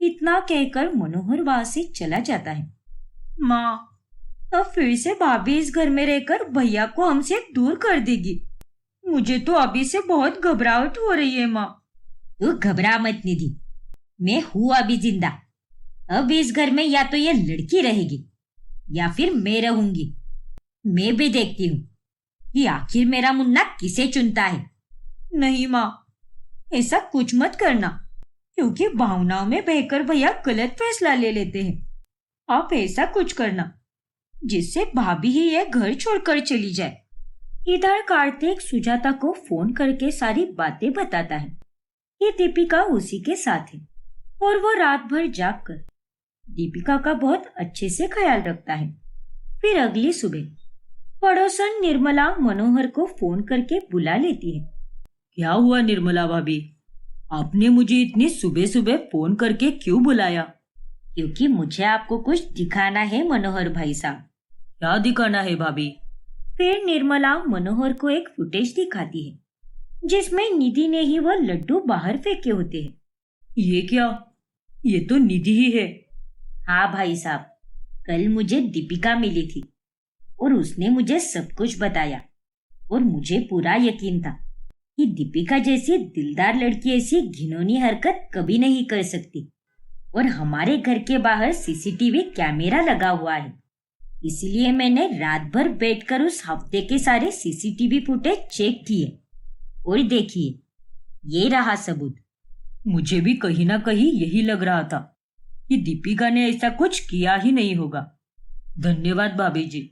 [SPEAKER 1] इतना कहकर मनोहर वहां से चला जाता है। माँ, अब फिर से भाभी इस घर में रहकर भैया को हमसे दूर कर देगी। मुझे तो अभी से बहुत घबराहट हो रही है माँ।
[SPEAKER 2] तू घबरा मत निधि, मैं हूं अभी जिंदा। अब इस घर में या तो ये लड़की रहेगी या फिर मैं रहूंगी। मैं भी देखती हूँ कि आखिर मेरा मुन्ना किसे चुनता है।
[SPEAKER 1] नहीं माँ, ऐसा कुछ मत करना, क्योंकि भावनाओं में बहकर भैया गलत फैसला ले लेते हैं। आप ऐसा कुछ करना जिससे भाभी ही ये घर छोड़कर चली जाए। इधर कार्तिक सुजाता को फोन करके सारी बातें बताता है कि दीपिका उसी के साथ है और वो रात भर जागकर दीपिका का बहुत अच्छे से ख्याल रखता है। फिर अगली सुबह पड़ोसन निर्मला मनोहर को फोन करके बुला लेती है।
[SPEAKER 2] क्या हुआ निर्मला भाभी, आपने मुझे इतनी सुबह सुबह फोन करके क्यों बुलाया?
[SPEAKER 1] क्योंकि मुझे आपको कुछ दिखाना है मनोहर भाई साहब।
[SPEAKER 2] क्या दिखाना है भाभी?
[SPEAKER 1] फिर निर्मला मनोहर को एक फुटेज दिखाती है जिसमें निधि ने ही वह लड्डू बाहर फेंके होते हैं।
[SPEAKER 2] ये क्या? ये तो निधि ही है।
[SPEAKER 1] हाँ भाई साहब, कल मुझे दीपिका मिली थी और उसने मुझे सब कुछ बताया और मुझे पूरा यकीन था कि दीपिका जैसी दिलदार लड़की ऐसी घिनौनी हरकत कभी नहीं कर सकती। और हमारे घर के बाहर सीसीटीवी कैमरा लगा हुआ है, इसलिए मैंने रात भर बैठकर उस हफ्ते के सारे सीसीटीवी फुटेज चेक किए और देखिए, ये रहा सबूत।
[SPEAKER 2] मुझे भी कहीं ना कहीं यही लग रहा था कि दीपिका ने ऐसा कुछ किया ही नहीं होगा। धन्यवाद भाभी जी,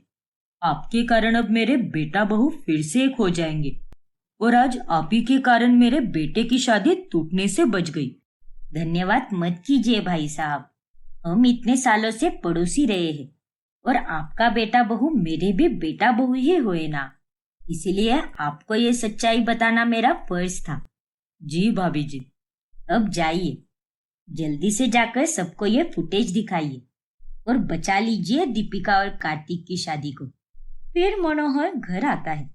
[SPEAKER 2] आपके कारण अब मेरे बेटा बहू फिर से एक हो जाएंगे और आज आप ही के कारण मेरे बेटे की शादी टूटने से बच गई। धन्यवाद मत कीजिए भाई साहब, हम इतने सालों से पड़ोसी रहे हैं और आपका बेटा बहू मेरे भी बेटा बहू ही हुए ना, इसीलिए आपको ये सच्चाई बताना मेरा फर्ज था। जी भाभी जी। अब जाइए, जल्दी से जाकर सबको ये फुटेज दिखाइए और बचा लीजिए दीपिका और कार्तिक की शादी को।
[SPEAKER 1] फिर मनोहर घर आता है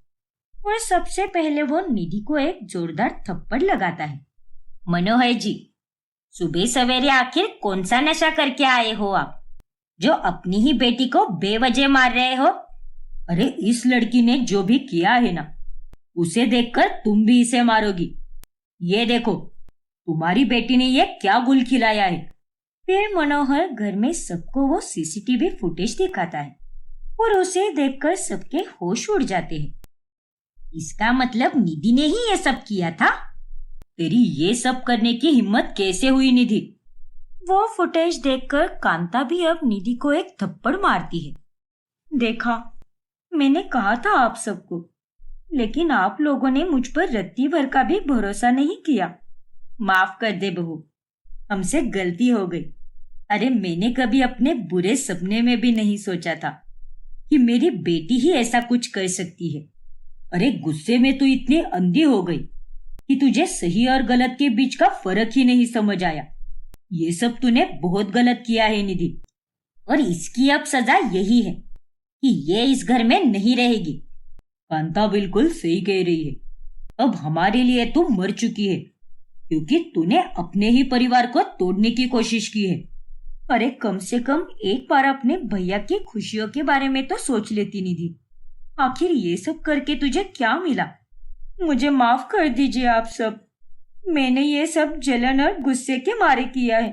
[SPEAKER 1] और सबसे पहले वो निधि को एक जोरदार थप्पड़ लगाता है।
[SPEAKER 2] मनोहर जी, सुबह सवेरे आखिर कौन सा नशा करके आए हो आप, जो अपनी ही बेटी को बेवजह मार रहे हो? अरे इस लड़की ने जो भी किया है ना, उसे देखकर तुम भी इसे मारोगी। ये देखो, तुम्हारी बेटी ने ये क्या गुल खिलाया है।
[SPEAKER 1] फिर मनोहर घर में सबको वो सीसीटीवी फुटेज दिखाता है और उसे देखकर सबके होश उड़ जाते हैं।
[SPEAKER 2] इसका मतलब निधि ने ही ये सब किया था? तेरी ये सब करने की हिम्मत कैसे हुई निधि?
[SPEAKER 1] वो फुटेज देखकर कांता भी अब निधि को एक थप्पड़ मारती है। देखा, मैंने कहा था आप सबको, लेकिन आप लोगों ने मुझ पर रत्ती भर का भी भरोसा नहीं किया।
[SPEAKER 2] माफ कर दे बहू, हमसे गलती हो गई। अरे मैंने कभी अपने बुरे सपने में भी नहीं सोचा था कि मेरी बेटी ही ऐसा कुछ कर सकती है। अरे गुस्से में तू इतनी अंधी हो गई कि तुझे सही और गलत के बीच का फर्क ही नहीं समझ आया। ये सब तूने बहुत गलत किया है निधि, और इसकी अब सजा यही है कि ये इस घर में नहीं रहेगी। कांता बिल्कुल सही कह रही है, अब हमारे लिए तू मर चुकी है, क्योंकि तूने अपने ही परिवार को तोड़ने की कोशिश की है।
[SPEAKER 1] अरे कम से कम एक बार अपने भैया की खुशियों के बारे में तो सोच लेती निधि। आखिर ये सब करके तुझे क्या मिला? मुझे माफ कर दीजिए आप सब। मैंने ये सब जलन और गुस्से के मारे किया है,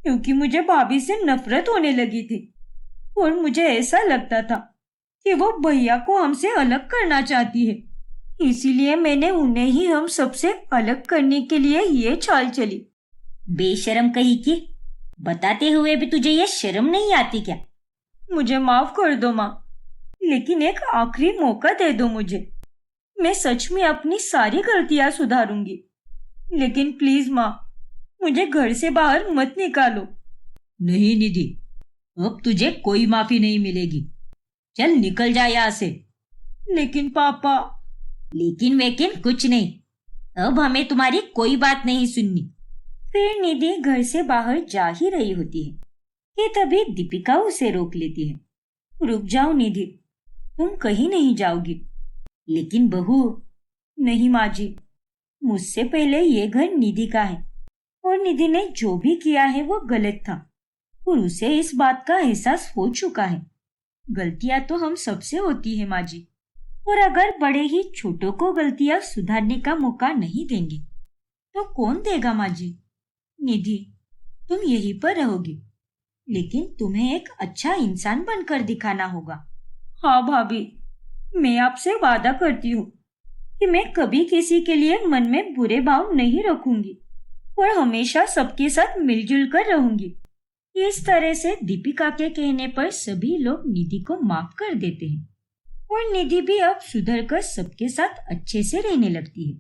[SPEAKER 1] क्योंकि मुझे भाभी से नफरत होने लगी थी और मुझे ऐसा लगता था कि वो भैया को हमसे अलग करना चाहती है। इसीलिए मैंने उन्हें ही हम सबसे अलग करने के लिए ये चाल चली।
[SPEAKER 2] बेशरम कहीं की, बताते हुए भी तुझे ये शर्म नहीं आती क्या?
[SPEAKER 1] मुझे माफ कर दो माँ, लेकिन एक आखिरी मौका दे दो मुझे। मैं सच में अपनी सारी गलतियां सुधारूंगी, लेकिन प्लीज माँ, मुझे घर से बाहर मत निकालो।
[SPEAKER 2] नहीं निधि, अब तुझे कोई माफी नहीं मिलेगी। चल निकल जा यहाँ से।
[SPEAKER 1] लेकिन पापा।
[SPEAKER 2] लेकिन वेकिन कुछ नहीं, अब हमें तुम्हारी कोई बात नहीं सुननी।
[SPEAKER 1] फिर निधि घर से बाहर जा ही रही होती है कि तभी दीपिका उसे रोक लेती है। रुक जाओ निधि, तुम कहीं नहीं जाओगी।
[SPEAKER 2] लेकिन बहू।
[SPEAKER 1] नहीं माँ जी, मुझसे पहले ये घर निधि का है और निधि ने जो भी किया है वो गलत था और उसे इस बात का एहसास हो चुका है। गलतियां तो हम सबसे होती है माँ जी, और अगर बड़े ही छोटों को गलतियां सुधारने का मौका नहीं देंगे तो कौन देगा माँ जी? निधि, तुम यहीं पर रहोगी, लेकिन तुम्हें एक अच्छा इंसान बनकर दिखाना होगा। हाँ भाभी, मैं आपसे वादा करती हूँ कि मैं कभी किसी के लिए मन में बुरे भाव नहीं रखूंगी और हमेशा सबके साथ मिलजुल कर रहूंगी। इस तरह से दीपिका के कहने पर सभी लोग निधि को माफ कर देते हैं और निधि भी अब सुधर कर सबके साथ अच्छे से रहने लगती है।